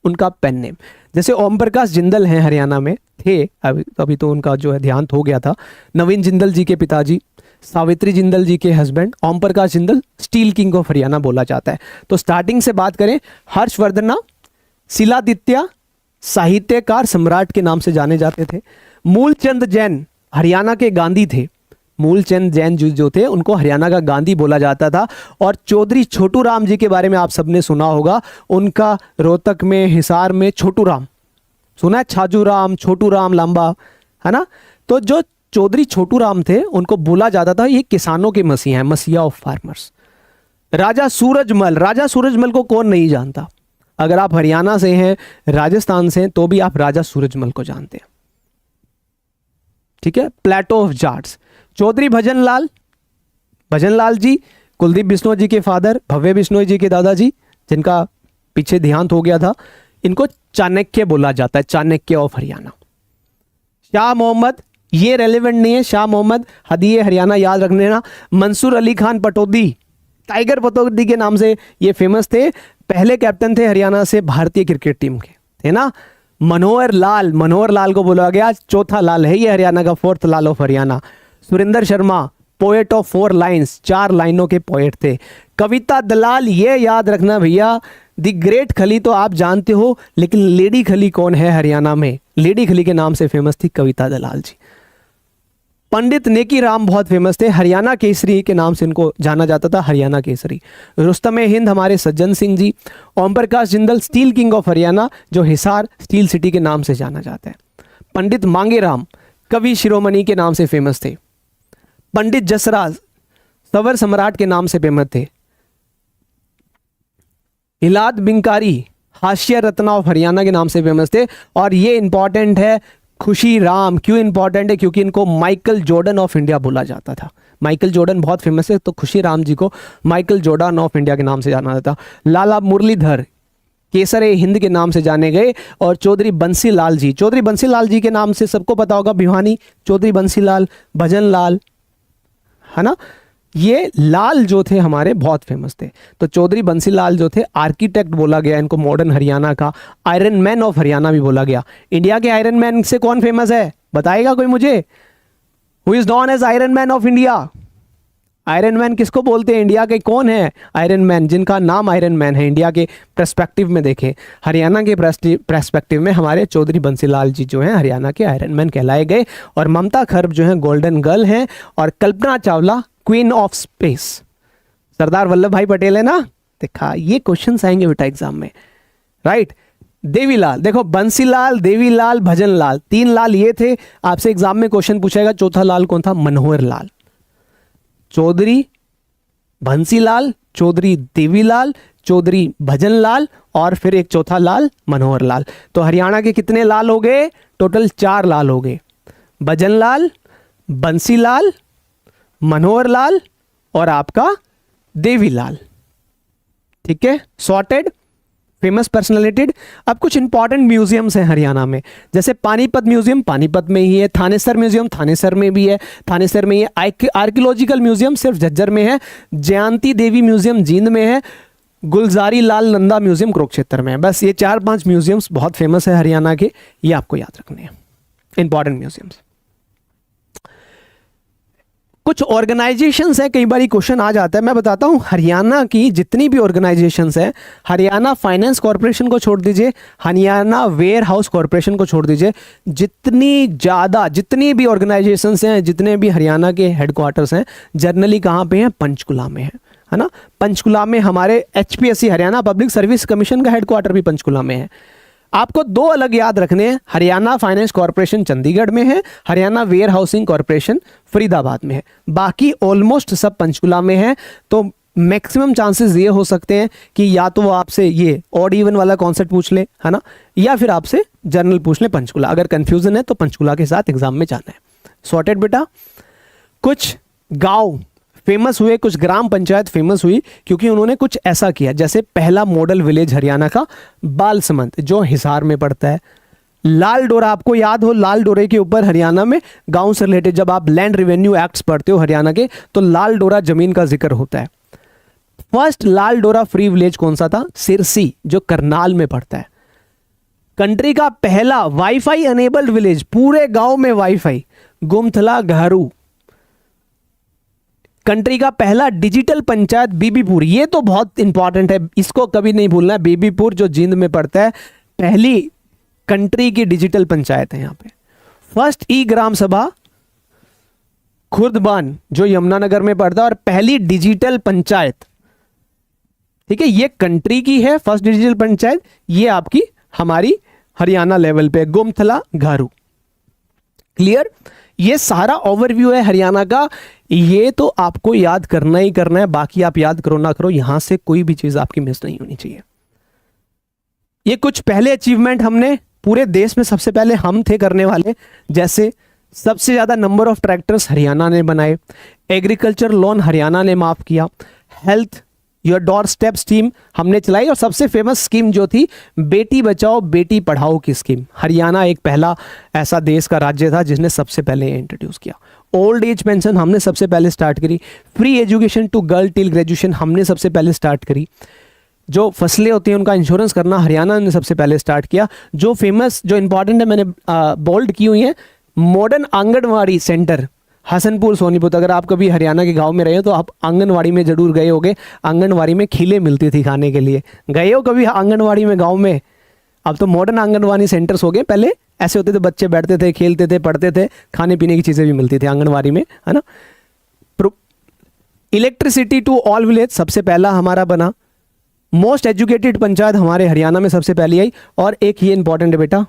उनका पेन नेम, जैसे ओम प्रकाश जिंदल हैं, हरियाणा में थे, अभी तो उनका जो है देहांत हो गया था। नवीन जिंदल जी के पिताजी, सावित्री जिंदल जी के husband Om Prakash Jindal, steel king of Haryana बोला जाता है। तो स्टार्टिंग से बात करें, हर्षवर्धना, शिलादित्य, साहित्यकार सम्राट के नाम से जाने जाते थे। मूलचंद जैन हरियाणा के गांधी थे, मूलचंद जैन जो थे उनको हरियाणा का गांधी बोला जाता था। और चौधरी छोटू राम जी के बारे में आप सबने सुना होगा, उनका रोहतक में, हिसार में छोटू राम सुना है, छाजू राम, छोटू राम लंबा, है ना। तो जो चौधरी छोटू राम थे उनको बोला जाता था ये किसानों के मसीहा हैं, मसीहा ऑफ फार्मर्स। राजा सूरजमल, राजा सूरजमल को कौन नहीं जानता, अगर आप हरियाणा से हैं, राजस्थान से हैं, तो भी आप राजा सूरजमल को जानते हैं, ठीक है। प्लेटो ऑफ जाट्स, चौधरी भजनलाल, भजनलाल जी कुलदीप बिश्नोई जी के फादर, भव्य बिश्नोई जी के दादाजी, जिनका पीछे देहांत हो गया था, इनको चाणक्य बोला जाता है, चाणक्य ऑफ हरियाणा। शाह मोहम्मद, ये रेलेवेंट नहीं है, शाह मोहम्मद हदीए हरियाणा याद रखने ना। मंसूर अली खान पटौदी, टाइगर पटौदी के नाम से ये फेमस थे, पहले कैप्टन थे हरियाणा से भारतीय क्रिकेट टीम के, है ना। मनोहर लाल, मनोहर लाल को बोला गया चौथा लाल है, ये हरियाणा का 4th Lal of Haryana. Surendra Sharma, poet of 4 lines, 4 लाइनों के पोएट थे। कविता दलाल, ये याद रखना भैया, द ग्रेट खली तो आप जानते हो, लेकिन लेडी खली कौन है हरियाणा में, लेडी खली के नाम से फेमस थी कविता दलाल जी। पंडित नेकी राम बहुत फेमस थे, हरियाणा केसरी के नाम से इनको जाना जाता था, हरियाणा केसरी। रुस्तम हिंद हमारे Sajjan Singh ji. Om Prakash Jindal, steel king of Haryana, जो हिसार स्टील सिटी के नाम से जाना जाता है। पंडित मांगेराम कवि शिरोमणि के नाम से फेमस थे। पंडित जसराज सवर सम्राट के नाम से फेमस थे। हिलाद बिंकारी हास्य रत्ना ऑफ हरियाणा के नाम से फेमस थे। और ये इंपॉर्टेंट है, खुशी राम, क्यों इंपॉर्टेंट है, क्योंकि इनको माइकल जॉर्डन ऑफ इंडिया बोला जाता था। माइकल जॉर्डन बहुत फेमस है, तो खुशी राम जी को माइकल जॉर्डन ऑफ इंडिया के नाम से जाना जाता। लाला मुरलीधर केसर हिंद के नाम से जाने गए। और चौधरी बंसीलाल जी, चौधरी बंसीलाल जी के नाम से सबको पता होगा, भिवानी चौधरी बंसीलाल, भजन लाल, है ना। ये लाल जो थे हमारे बहुत फेमस थे। तो चौधरी बंसीलाल जो थे आर्किटेक्ट बोला गया इनको, मॉडर्न हरियाणा का आयरन मैन ऑफ हरियाणा भी बोला गया। इंडिया के आयरन मैन से कौन फेमस है, बताएगा कोई मुझे? Who is known as iron man of India? Iron man किसको बोलते हैं? इंडिया के कौन है आयरन मैन, जिनका नाम आयरन मैन है? इंडिया के पर्सपेक्टिव में देखें, हरियाणा के पर्सपेक्टिव में हमारे चौधरी बंसीलाल जी जो हैं हरियाणा के आयरन मैन कहलाए गए। और ममता खर्ब जो हैं गोल्डन गर्ल हैं। और Kalpana Chawla queen of space. Sardar Vallabh भाई पटेल है ना, देखा ये क्वेश्चंस आएंगे बेटा एग्जाम में, राइट। देवीलाल, देखो बंसीलाल, देवीलाल, भजनलाल, 3 लाल ये थे। आपसे एग्जाम में क्वेश्चन पूछेगा चौथा लाल कौन था? मनोहर लाल। चौधरी बंसीलाल, चौधरी देवीलाल, चौधरी भजनलाल, और फिर एक चौथा लाल मनोहर लाल। तो हरियाणा के कितने लाल हो गए? टोटल 4 लाल हो गए, भजनलाल, बंसीलाल, मनोहर लाल और आपका देवीलाल। ठीक है, सॉर्टेड, फेमस पर्सनालिटीड। अब कुछ इंपॉर्टेंट म्यूजियम्स हैं हरियाणा में, जैसे पानीपत म्यूजियम पानीपत में ही है, थानेसर म्यूजियम थानेसर में भी है, थानेसर में ही है। आर्कियोलॉजिकल म्यूजियम सिर्फ झज्जर में है। जयंती देवी म्यूजियम जींद में है। गुलजारी लाल नंदा म्यूजियम कुरुक्षेत्र में है। बस ये 4-5 म्यूजियम्स बहुत फेमस है हरियाणा के, ये आपको याद रखने हैं। Important museums. कुछ ऑर्गेनाइजेशंस है, कई बार क्वेश्चन आ जाता है, मैं बताता हूं हरियाणा की जितनी भी ऑर्गेनाइजेशंस हैं, हरियाणा फाइनेंस कॉर्पोरेशन को छोड़ दीजिए, हरियाणा वेयर हाउस कॉर्पोरेशन को छोड़ दीजिए, जितनी भी ऑर्गेनाइजेशंस हैं, जितने भी हरियाणा के हेडक्वार्टर्स हैं, जनरली कहाँ पे हैं? पंचकुला में है ना। पंचकुला में हमारे HPSC Haryana public service commission का हेडक्वार्टर भी पंचकुला में है। आपको दो अलग याद रखने हैं, हरियाणा फाइनेंस कॉर्पोरेशन चंडीगढ़ में है, Haryana warehousing corporation Faridabad में है, बाकी ऑलमोस्ट सब पंचकुला में है। तो मैक्सिमम चांसेस ये हो सकते हैं कि या तो वो आपसे ये ऑड इवन वाला कॉन्सेप्ट पूछ ले, है ना, या फिर आपसे जनरल पूछ ले पंचकुला। अगर कंफ्यूजन है तो पंचकुला के साथ एग्जाम में जाना है। सॉर्टेड बेटा। कुछ गांव फेमस हुए, कुछ ग्राम पंचायत फेमस हुई क्योंकि उन्होंने कुछ ऐसा किया, जैसे पहला मॉडल विलेज हरियाणा का बालसमंद जो हिसार में पड़ता है। लाल डोरा, आपको याद हो, लाल डोरे के ऊपर हरियाणा में गांव से रिलेटेड जब आप लैंड रेवेन्यू एक्ट्स पढ़ते हो हरियाणा के, तो लाल डोरा जमीन का जिक्र होता है। फर्स्ट लाल डोरा फ्री विलेज कौन सा था? सिरसी, जो करनाल में पड़ता है। कंट्री का पहला वाईफाई अनेबल्ड विलेज, पूरे गांव में वाईफाई, गुमथला घारू। कंट्री का पहला डिजिटल पंचायत बीबीपुर, ये तो बहुत इंपॉर्टेंट है, इसको कभी नहीं भूलना है। बीबीपुर जो जींद में पड़ता है, पहली कंट्री की डिजिटल पंचायत है यहाँ पे। फर्स्ट ई ग्राम सभा खुर्दबान जो यमुनानगर में पड़ता है, और पहली डिजिटल पंचायत, ठीक है, ये कंट्री की है फर्स्ट डिजिटल पंचायत, ये आपकी हमारी हरियाणा लेवल पे गुमथला घारू। क्लियर? ये सारा ओवरव्यू है हरियाणा का, ये तो आपको याद करना ही करना है, बाकी आप याद करो ना करो, यहां से कोई भी चीज आपकी मिस नहीं होनी चाहिए। ये कुछ पहले अचीवमेंट हमने पूरे देश में सबसे पहले हम थे करने वाले, जैसे सबसे ज्यादा नंबर ऑफ ट्रैक्टर्स हरियाणा ने बनाए, एग्रीकल्चर लोन हरियाणा ने माफ किया, health your door step scheme हमने चलाई, और सबसे फेमस स्कीम जो थी बेटी बचाओ बेटी पढ़ाओ की स्कीम, हरियाणा एक पहला ऐसा देश का राज्य था जिसने सबसे पहले इंट्रोड्यूस किया। ओल्ड एज पेंशन हमने सबसे पहले स्टार्ट करी, free education to girl till graduation हमने सबसे पहले स्टार्ट करी, जो फसलें होती हैं उनका इंश्योरेंस करना हरियाणा ने सबसे पहले स्टार्ट किया। जो फेमस जो इंपॉर्टेंट है मैंने बोल्ड की हुई है, मॉडर्न आंगनवाड़ी सेंटर हसनपुर सोनीपत। अगर आप कभी हरियाणा के गांव में रहे हो तो आप आंगनवाड़ी में जरूर गए होंगे, आंगनवाड़ी में खीले मिलती थी खाने के लिए, गए हो कभी आंगनवाड़ी में गांव में? अब तो मॉडर्न आंगनवाड़ी सेंटर्स हो गए, पहले ऐसे होते थे, बच्चे बैठते थे, खेलते थे, पढ़ते थे, खाने पीने की चीज़ें भी मिलती थी आंगनवाड़ी में, है ना। इलेक्ट्रिसिटी टू ऑल विलेज सबसे पहला हमारा बना। मोस्ट एजुकेटेड पंचायत हमारे हरियाणा में सबसे पहली आई। और एक ये इंपॉर्टेंट है बेटा,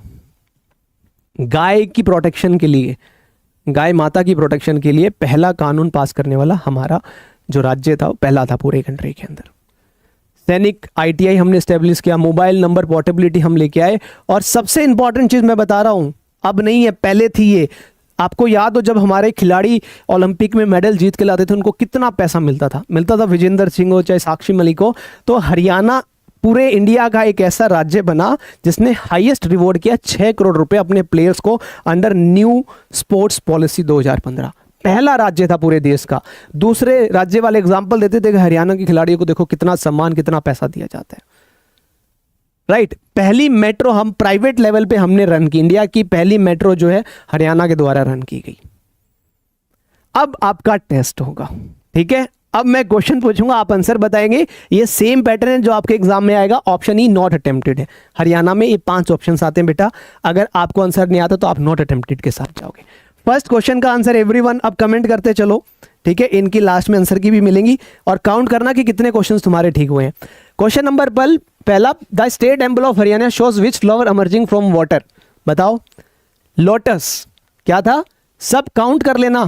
गाय की प्रोटेक्शन के लिए, गाय माता की प्रोटेक्शन के लिए पहला कानून पास करने वाला हमारा जो राज्य था वो पहला था पूरे कंट्री के अंदर। सैनिक ITI हमने स्टेब्लिश किया, मोबाइल नंबर पोर्टेबिलिटी हम लेके आए। और सबसे इंपॉर्टेंट चीज मैं बता रहा हूं, अब नहीं है, पहले थी ये। आपको याद हो जब हमारे खिलाड़ी ओलंपिक में मेडल जीत के लाते थे उनको कितना पैसा मिलता था? विजेंद्र सिंह हो चाहे साक्षी मलिक हो। तो हरियाणा पूरे इंडिया का एक ऐसा राज्य बना जिसने हाईएस्ट रिवॉर्ड किया 6 करोड़ रुपए अपने प्लेयर्स को अंडर न्यू स्पोर्ट्स पॉलिसी 2015। पहला राज्य था पूरे देश का। दूसरे राज्य वाले एग्जांपल देते थे कि हरियाणा के खिलाड़ियों को देखो कितना सम्मान, कितना पैसा दिया जाता है, राइट। पहली मेट्रो हम प्राइवेट लेवल पे हमने रन की, इंडिया की पहली मेट्रो जो है हरियाणा के द्वारा रन की गई। अब आपका टेस्ट होगा, ठीक है। अब मैं क्वेश्चन पूछूंगा, आप आंसर बताएंगे। ये सेम पैटर्न है जो आपके एग्जाम में आएगा। ऑप्शन ई नॉट अटेम्प्टेड है। हरियाणा में ये 5 ऑप्शंस आते हैं बेटा, अगर आपको आंसर नहीं आता तो आप नॉट अटेम्प्टेड के साथ जाओगे। फर्स्ट क्वेश्चन का आंसर एवरीवन अब कमेंट करते चलो, ठीक है। इनकी लास्ट में आंसर की भी मिलेंगी और काउंट करना कि कितने क्वेश्चंस तुम्हारे ठीक हुए हैं। क्वेश्चन नंबर पहला, the state एम्बल of Haryana shows which flower emerging from water. बताओ, लोटस। क्या था? सब काउंट कर लेना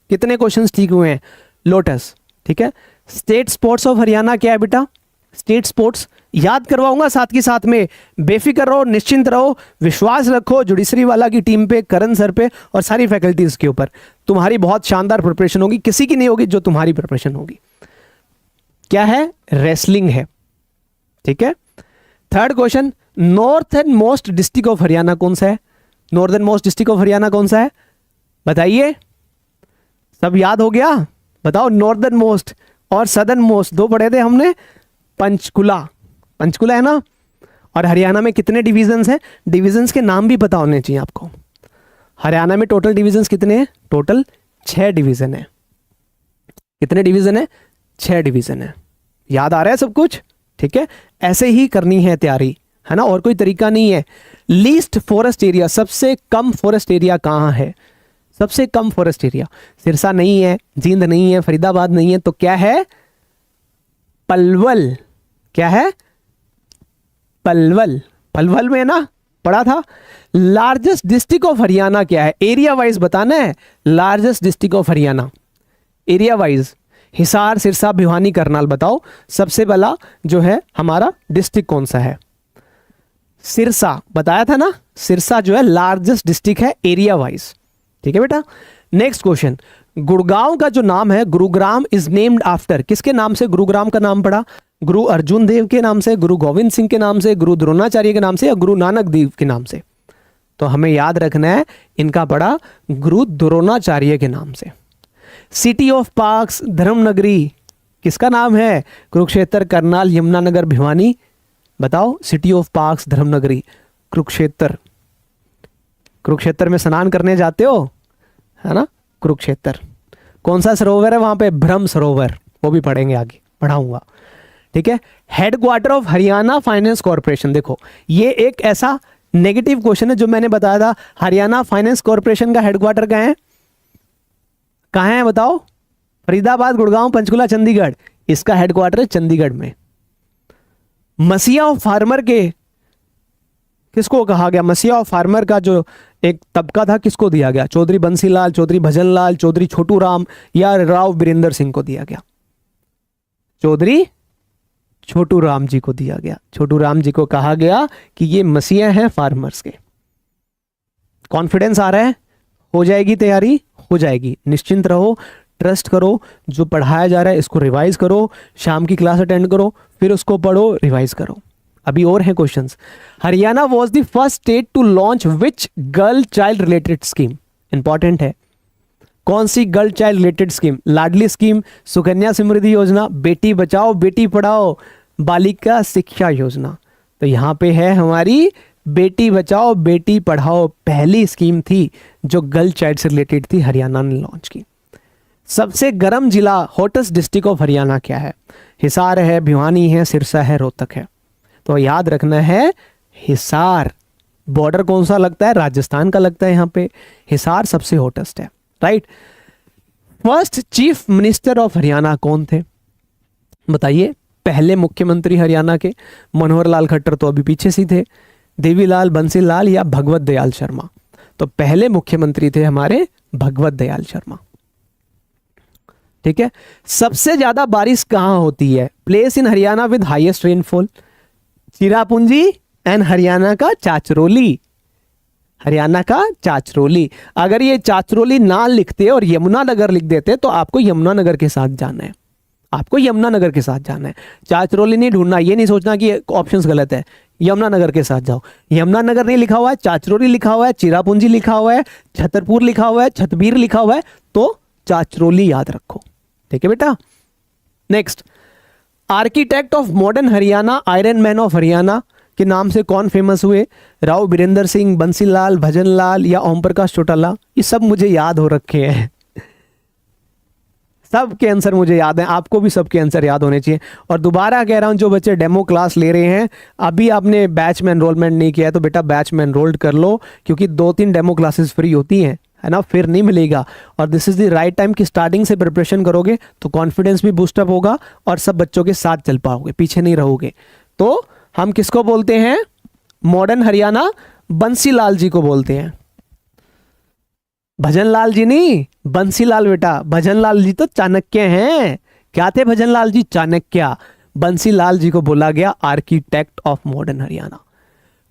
कितने क्वेश्चंस ठीक हुए हैं। लोटस, ठीक है। स्टेट स्पोर्ट्स ऑफ हरियाणा क्या है बेटा? स्टेट स्पोर्ट्स याद करवाऊंगा साथ के साथ में, बेफिक्र रहो, निश्चिंत रहो, विश्वास रखो जुडिशरी वाला की टीम पे, करण सर पे और सारी फैकल्टीज के ऊपर। तुम्हारी बहुत शानदार प्रिपरेशन होगी, किसी की नहीं होगी जो तुम्हारी प्रिपरेशन होगी। क्या है? रेसलिंग है, ठीक है। Third question, northern most district of Haryana कौन सा है? Northern most district of Haryana कौन सा है? बताइए, सब याद हो गया? बताओ, नॉर्दर्न मोस्ट और सदर्न मोस्ट दो पढ़े थे हमने। पंचकुला, पंचकुला है ना। और हरियाणा में कितने डिविजन्स हैं? डिविजन्स के नाम भी पता होने चाहिए आपको। हरियाणा में टोटल डिविजन्स कितने हैं? टोटल 6 डिवीजन है। कितने डिवीजन है? 6 डिवीजन है। याद आ रहा है सब कुछ? ठीक है, ऐसे ही करनी है तैयारी, है ना, और कोई तरीका नहीं है। लीस्ट फॉरेस्ट एरिया, सबसे कम फॉरेस्ट एरिया कहाँ है? सबसे कम फॉरेस्ट एरिया सिरसा नहीं है, जींद नहीं है, फरीदाबाद नहीं है, तो क्या है? पलवल। क्या है? पलवल। पलवल में ना पढ़ा था। लार्जेस्ट डिस्ट्रिक्ट ऑफ हरियाणा क्या है? एरिया वाइज बताना है। Largest district of Haryana area wise, Hisar, Sirsa, Bhiwani, Karnal, बताओ सबसे पहला जो है हमारा डिस्ट्रिक्ट कौन सा है? सिरसा बताया था ना, सिरसा जो है लार्जेस्ट डिस्ट्रिक्ट है एरिया वाइज। ठीक है बेटा। नेक्स्ट क्वेश्चन, गुड़गांव का जो नाम है गुरुग्राम इज नेम्ड आफ्टर, किसके नाम से गुरुग्राम का नाम पड़ा? गुरु अर्जुन देव के नाम से, गुरु गोविंद सिंह के नाम से, गुरु द्रोणाचार्य के नाम से, या गुरु नानक देव के नाम से? तो हमें याद रखना है इनका पड़ा गुरु द्रोणाचार्य के नाम से। सिटी ऑफ पार्क्स, धर्मनगरी किसका नाम है? कुरुक्षेत्र, करनाल, यमुनानगर, भिवानी, बताओ। City of parks, Dharmnagari, Kurukshetra. Kurukshetra में स्नान करने जाते हो, है ना? कुरुक्षेत्र। कौन सा सरोवर है वहां पे? ब्रह्म सरोवर, वो भी पढ़ेंगे आगे, पढ़ाऊंगा। ठीक है। Headquarter of Haryana finance corporation, देखो ये एक ऐसा नेगेटिव क्वेश्चन है जो मैंने बताया था। हरियाणा फाइनेंस कॉर्पोरेशन का हेडक्वार्टर कहाँ है? कहाँ है बताओ? फरीदाबाद, गुड़गांव, पंचकुला, चंडीगढ़। इसका हेडक्वार्टर है चंडीगढ़ में। मसीहा ऑफ फार्मर के किसको कहा गया? मसीहा ऑफ फार्मर का जो एक तबका था किसको दिया गया? चौधरी बंसीलाल, चौधरी भजनलाल, चौधरी छोटू राम, या राव बीरेंद्र सिंह को दिया गया? चौधरी छोटू राम जी को दिया गया। छोटू राम जी को कहा गया कि ये मसीहा हैं फार्मर्स के। कॉन्फिडेंस आ रहा है? हो जाएगी तैयारी, हो जाएगी, निश्चिंत रहो, ट्रस्ट करो। जो पढ़ाया जा रहा है इसको रिवाइज करो, शाम की क्लास अटेंड करो, फिर उसको पढ़ो, रिवाइज करो। अभी और हैं questions. Haryana was the first state to launch which girl child related scheme? Important है। कौन सी girl child related scheme? Ladli scheme, Sukanya Samriddhi Yojana, Beti Bachao Beti Padhao, बालिका शिक्षा योजना। तो यहां पे है हमारी बेटी बचाओ बेटी पढ़ाओ, पहली स्कीम थी जो गर्ल चाइल्ड से रिलेटेड थी, हरियाणा ने लॉन्च की। सबसे गर्म जिला, हॉटेस्ट डिस्ट्रिक्ट ऑफ हरियाणा क्या है? हिसार है, भिवानी है, सिरसा है, रोहतक है। तो याद रखना है हिसार। बॉर्डर कौन सा लगता है? राजस्थान का लगता है यहां पे। हिसार सबसे हॉटेस्ट है, right. First chief minister of Haryana कौन थे बताइए? पहले मुख्यमंत्री हरियाणा के? मनोहर लाल खट्टर तो अभी पीछे से थे, देवीलाल, बंसीलाल, या भगवत दयाल शर्मा? तो पहले मुख्यमंत्री थे हमारे भगवत दयाल शर्मा। ठीक है। सबसे ज्यादा बारिश कहां होती है? Place in Haryana with highest rainfall? Cherrapunji and Haryana का चाचरोली। हरियाणा का चाचरोली। अगर ये चाचरोली ना लिखते और यमुनानगर लिख देते तो आपको यमुनानगर के साथ जाना है, आपको यमुनानगर के साथ जाना है। चाचरोली नहीं ढूंढना, ये नहीं सोचना कि ऑप्शंस गलत है, यमुनानगर के साथ जाओ। यमुनानगर नहीं लिखा हुआ है, चाचरोली लिखा हुआ है, चिरापुंजी लिखा हुआ है, छतरपुर लिखा हुआ है, छतबीर लिखा हुआ है, तो चाचरोली याद रखो। ठीक है बेटा। Next, architect of modern Haryana, iron man of Haryana के नाम से कौन फेमस हुए? राव बीरेंद्र सिंह, बंसीलाल, भजनलाल, या ओम प्रकाश चौटाला? ये सब मुझे याद हो रखे हैं, सबके आंसर मुझे याद है, आपको भी सबके आंसर याद होने चाहिए। और दोबारा कह रहा हूं, जो बच्चे डेमो क्लास ले रहे हैं, अभी आपने बैच में एनरोलमेंट नहीं किया है तो बेटा बैच में एनरोल्ड कर लो, क्योंकि 2-3 डेमो क्लासेस फ्री होती हैं, है ना, फिर नहीं मिलेगा। और this is the right time कि स्टार्टिंग से प्रिपरेशन करोगे तो कॉन्फिडेंस भी बूस्टअप होगा और सब बच्चों के साथ चल पाओगे, पीछे नहीं रहोगे। तो हम किसको बोलते हैं? मॉडर्न हरियाणा बंसीलाल जी को बोलते हैं। भजनलाल जी नहीं, बंसीलाल बेटा। भजनलाल जी तो चाणक्य हैं। क्या थे भजनलाल जी? चाणक्य। बंसीलाल जी को बोला गया आर्किटेक्ट ऑफ मॉडर्न हरियाणा।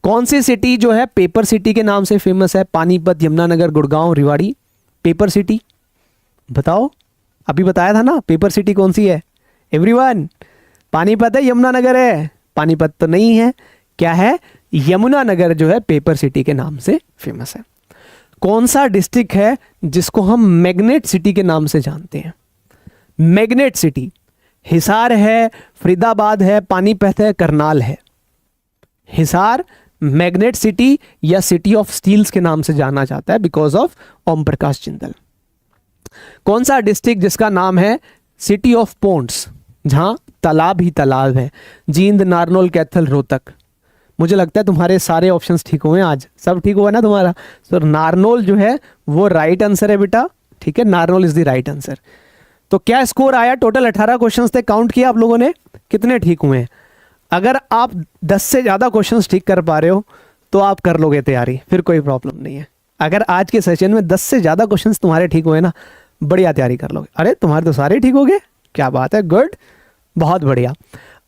कौन सी सिटी जो है पेपर सिटी के नाम से फेमस है? पानीपत, यमुनानगर, गुड़गांव, रेवाड़ी। पेपर सिटी बताओ, अभी बताया था ना पेपर सिटी कौन सी है? एवरीवन, पानीपत है, यमुनानगर है? पानीपत तो नहीं है, क्या है? यमुनानगर जो है पेपर सिटी के नाम से फेमस है। कौन सा डिस्ट्रिक्ट है जिसको हम मैग्नेट सिटी के नाम से जानते हैं? Magnet city. हिसार है, फरीदाबाद है, पानीपत है, करनाल है। हिसार, मैग्नेट सिटी या सिटी ऑफ स्टील्स के नाम से जाना जाता है बिकॉज ऑफ ओम प्रकाश जिंदल। कौन सा डिस्ट्रिक्ट जिसका नाम है सिटी ऑफ पोन्ड्स, जहां तालाब ही तालाब है? जींद, नारनौल, कैथल, रोहतक। मुझे लगता है तुम्हारे सारे ऑप्शंस ठीक हुए आज, सब ठीक हुआ ना तुम्हारा? तो नारनौल जो है वो राइट आंसर है बेटा, ठीक है, Narnaul is the right answer. तो क्या स्कोर आया? टोटल 18 क्वेश्चंस थे, काउंट किया आप लोगों ने, कितने ठीक हुए हैं? अगर आप 10 से ज़्यादा क्वेश्चंस ठीक कर पा रहे हो तो आप कर लोगे तैयारी, फिर कोई प्रॉब्लम नहीं है। अगर आज के सेशन में 10 से ज़्यादा क्वेश्चंस तुम्हारे ठीक हुए ना, बढ़िया तैयारी कर लोगे। अरे तुम्हारे तो सारे ठीक हो गए, क्या बात है, गुड, बहुत बढ़िया।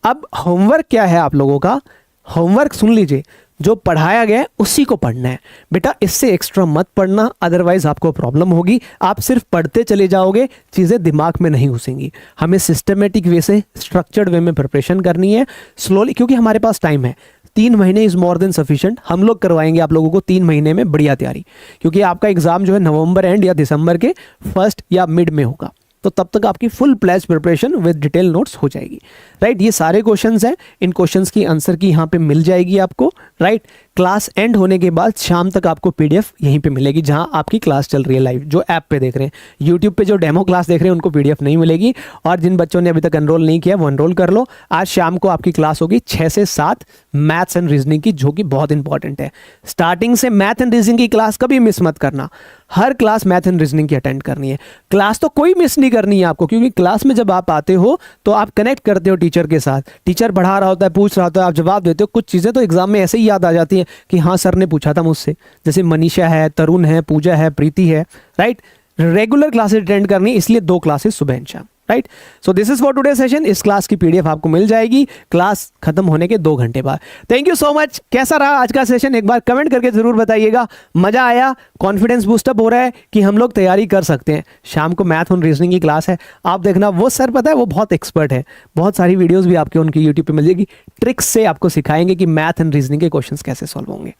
अब होमवर्क क्या है आप लोगों का? होमवर्क सुन लीजिए, जो पढ़ाया गया है उसी को पढ़ना है बेटा, इससे एक्स्ट्रा मत पढ़ना, अदरवाइज आपको प्रॉब्लम होगी। आप सिर्फ पढ़ते चले जाओगे, चीज़ें दिमाग में नहीं घुसेंगी। हमें सिस्टमेटिक वे से, स्ट्रक्चर्ड वे में प्रिपरेशन करनी है स्लोली, क्योंकि हमारे पास टाइम है। 3 महीने इज मोर देन सफिशिएंट। हम लोग करवाएंगे आप लोगों को 3 महीने में बढ़िया तैयारी, क्योंकि आपका एग्जाम जो है नवंबर एंड या दिसंबर के फर्स्ट या मिड में होगा, तो तब तक आपकी full fledged preparation with detail notes हो जाएगी। राइट, ये सारे क्वेश्चंस हैं, इन क्वेश्चंस की आंसर की यहाँ पे मिल जाएगी आपको। राइट, क्लास एंड होने के बाद शाम तक आपको पीडीएफ यहीं पे मिलेगी, जहाँ आपकी क्लास चल रही है लाइव, जो ऐप पे देख रहे हैं। यूट्यूब पे जो डेमो क्लास देख रहे हैं उनको पीडीएफ नहीं मिलेगी, और जिन बच्चों ने अभी तक एनरोल नहीं किया वो एनरोल कर लो। आज शाम को आपकी क्लास होगी 6 से 7 मैथ्स एंड रीजनिंग की, जो कि बहुत इंपॉर्टेंट है। स्टार्टिंग से मैथ एंड रीजनिंग की क्लास कभी मिस मत करना, हर क्लास मैथ एंड रीजनिंग की अटेंड करनी है। क्लास तो कोई मिस नहीं करनी है आपको, क्योंकि क्लास में जब आप आते हो तो आप कनेक्ट करते हो टीचर के साथ, टीचर पढ़ा रहा होता है, पूछ रहा होता है, आप जवाब देते हो। कुछ चीज़ें तो एग्जाम में ऐसे ही याद आ जाती हैं कि हाँ सर ने पूछा था मुझसे, जैसे मनीषा है, तरुण है, पूजा है, प्रीति है। राइट, रेगुलर क्लासेस अटेंड करनी, इसलिए 2 क्लासेस सुबह एंड शाम। Right, so this is for today session. इस क्लास की पीडीएफ आपको मिल जाएगी क्लास खत्म होने के 2 घंटे बाद। Thank you so much. कैसा रहा आज का सेशन, एक बार कमेंट करके जरूर बताइएगा। मजा आया, कॉन्फिडेंस बूस्टअप हो रहा है कि हम लोग तैयारी कर सकते हैं। शाम को मैथ और रीजनिंग की क्लास है, आप देखना। वो सर पता है वो बहुत एक्सपर्ट है, बहुत सारी वीडियोज भी आपके उनकी यूट्यूब पे मिल जाएगी, ट्रिक्स से आपको सिखाएंगे कि मैथ एंड रीजनिंग के क्वेश्चन कैसे सॉल्व होंगे।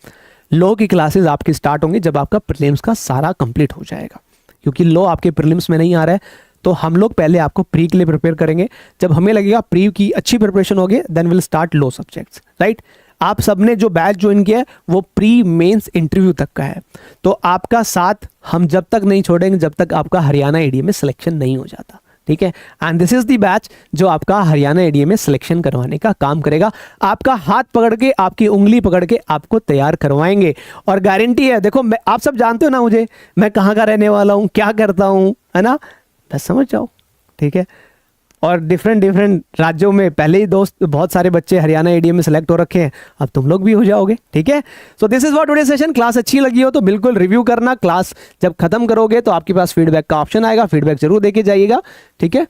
लॉ की क्लासेस आपकी स्टार्ट होंगी जब आपका प्रीलिम्स का सारा कंप्लीट हो जाएगा, क्योंकि लॉ आपके प्रीलिम्स में नहीं आ रहा है, तो हम लोग पहले आपको प्री के लिए प्रिपेयर करेंगे। जब हमें लगेगा प्री की अच्छी प्रिपरेशन होगी, then will start law subjects. Right, आप सबने जो बैच ज्वाइन किया है वो प्री मेंस इंटरव्यू तक का है, तो आपका साथ हम जब तक नहीं छोड़ेंगे जब तक आपका हरियाणा एडीए में सिलेक्शन नहीं हो जाता। ठीक है, and this is the batch जो आपका हरियाणा एडीए में सिलेक्शन करवाने का काम करेगा। आपका हाथ पकड़ के, आपकी उंगली पकड़ के आपको तैयार करवाएंगे, और गारंटी है, देखो आप सब जानते हो ना मुझे, मैं कहाँ का रहने वाला हूँ, क्या करता हूँ, है ना, बस समझ जाओ। ठीक है, और डिफरेंट राज्यों में पहले ही दोस्त बहुत सारे बच्चे हरियाणा एडीए में सेलेक्ट हो रखे हैं, अब तुम लोग भी हो जाओगे। ठीक है, so this is what today session. Class अच्छी लगी हो तो बिल्कुल रिव्यू करना, क्लास जब खत्म करोगे तो आपके पास फीडबैक का ऑप्शन आएगा, फीडबैक जरूर देके जाइएगा। ठीक है,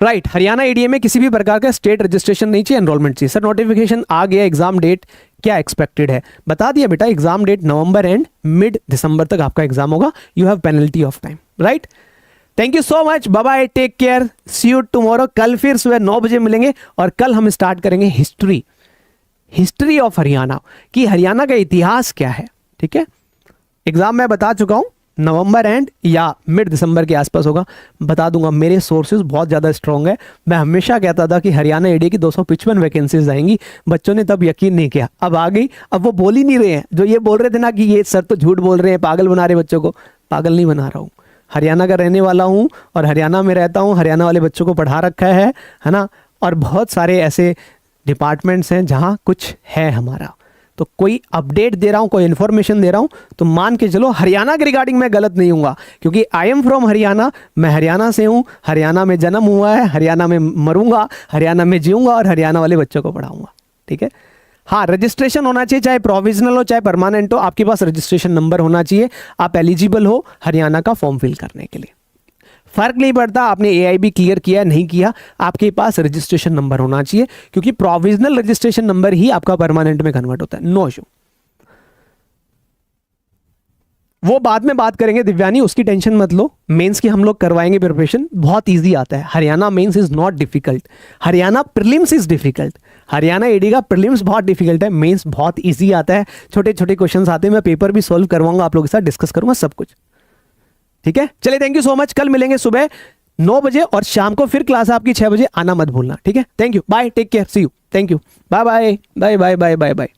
राइट, हरियाणा एडीए में किसी भी प्रकार का स्टेट रजिस्ट्रेशन नहीं चाहिए, एनरोलमेंट चाहिए। सर नोटिफिकेशन आ गया, एग्जाम डेट क्या एक्सपेक्टेड है बता दिया बेटा। Exam date November end mid December तक आपका एग्जाम होगा। You have penalty of time. Right, thank you so much, bye bye, take care, see you tomorrow. कल फिर सुबह 9 बजे मिलेंगे, और कल हम स्टार्ट करेंगे हिस्ट्री ऑफ हरियाणा, कि हरियाणा का इतिहास क्या है। ठीक है, एग्जाम मैं बता चुका हूं, नवंबर एंड या मिड दिसंबर के आसपास होगा, बता दूंगा। मेरे सोर्सेज बहुत ज़्यादा स्ट्रॉन्ग है। मैं हमेशा कहता था कि हरियाणा एडीए की 255 वैकेंसीज आएंगी, बच्चों ने तब यकीन नहीं किया, अब आ गई। अब वो बोल ही नहीं रहे हैं, जो ये बोल रहे थे ना कि ये सर तो झूठ बोल रहे हैं, पागल बना रहे बच्चों को, पागल नहीं बना रहा हूँ। हरियाणा का रहने वाला हूँ और हरियाणा में रहता हूँ, हरियाणा वाले बच्चों को पढ़ा रखा है ना, और बहुत सारे ऐसे डिपार्टमेंट्स हैं जहाँ कुछ है हमारा, तो कोई अपडेट दे रहा हूँ, कोई इन्फॉर्मेशन दे रहा हूँ, तो मान के चलो हरियाणा के रिगार्डिंग मैं गलत नहीं हूँगा, क्योंकि आई एम फ्रॉम हरियाणा, मैं हरियाणा से हूँ, हरियाणा में जन्म हुआ है, हरियाणा में मरूंगा, हरियाणा में जीऊँगा और हरियाणा वाले बच्चों को पढ़ाऊँगा। ठीक है, हाँ, रजिस्ट्रेशन होना चाहिए, चाहे प्रोविजनल हो चाहे परमानेंट हो, आपके पास रजिस्ट्रेशन नंबर होना चाहिए, आप एलिजिबल हो हरियाणा का फॉर्म फिल करने के लिए। फर्क नहीं पड़ता आपने एआईबी क्लियर किया नहीं किया, आपके पास रजिस्ट्रेशन नंबर होना चाहिए, क्योंकि प्रोविजनल रजिस्ट्रेशन नंबर ही आपका परमानेंट में कन्वर्ट होता है। नो इशू, वो बाद में बात करेंगे दिव्यानी, उसकी टेंशन मत लो। मेंस की हम लोग करवाएंगे प्रिपरेशन, बहुत इजी आता है। Haryana mains is not difficult, Haryana prelims is difficult. Haryana AD का प्रीलिम्स बहुत डिफिकल्ट है, मेंस बहुत इजी आता है, छोटे छोटे क्वेश्चंस आते हैं। मैं पेपर भी सॉल्व करवाऊंगा, आप लोगों के साथ डिस्कस करूंगा सब कुछ। ठीक है, चलिए, थैंक यू सो मच। कल मिलेंगे सुबह 9 बजे, और शाम को फिर क्लास आपकी 6 बजे, आना मत भूलना, ठीक है। Thank you, bye, take care, see you, thank you, bye bye bye bye bye bye bye.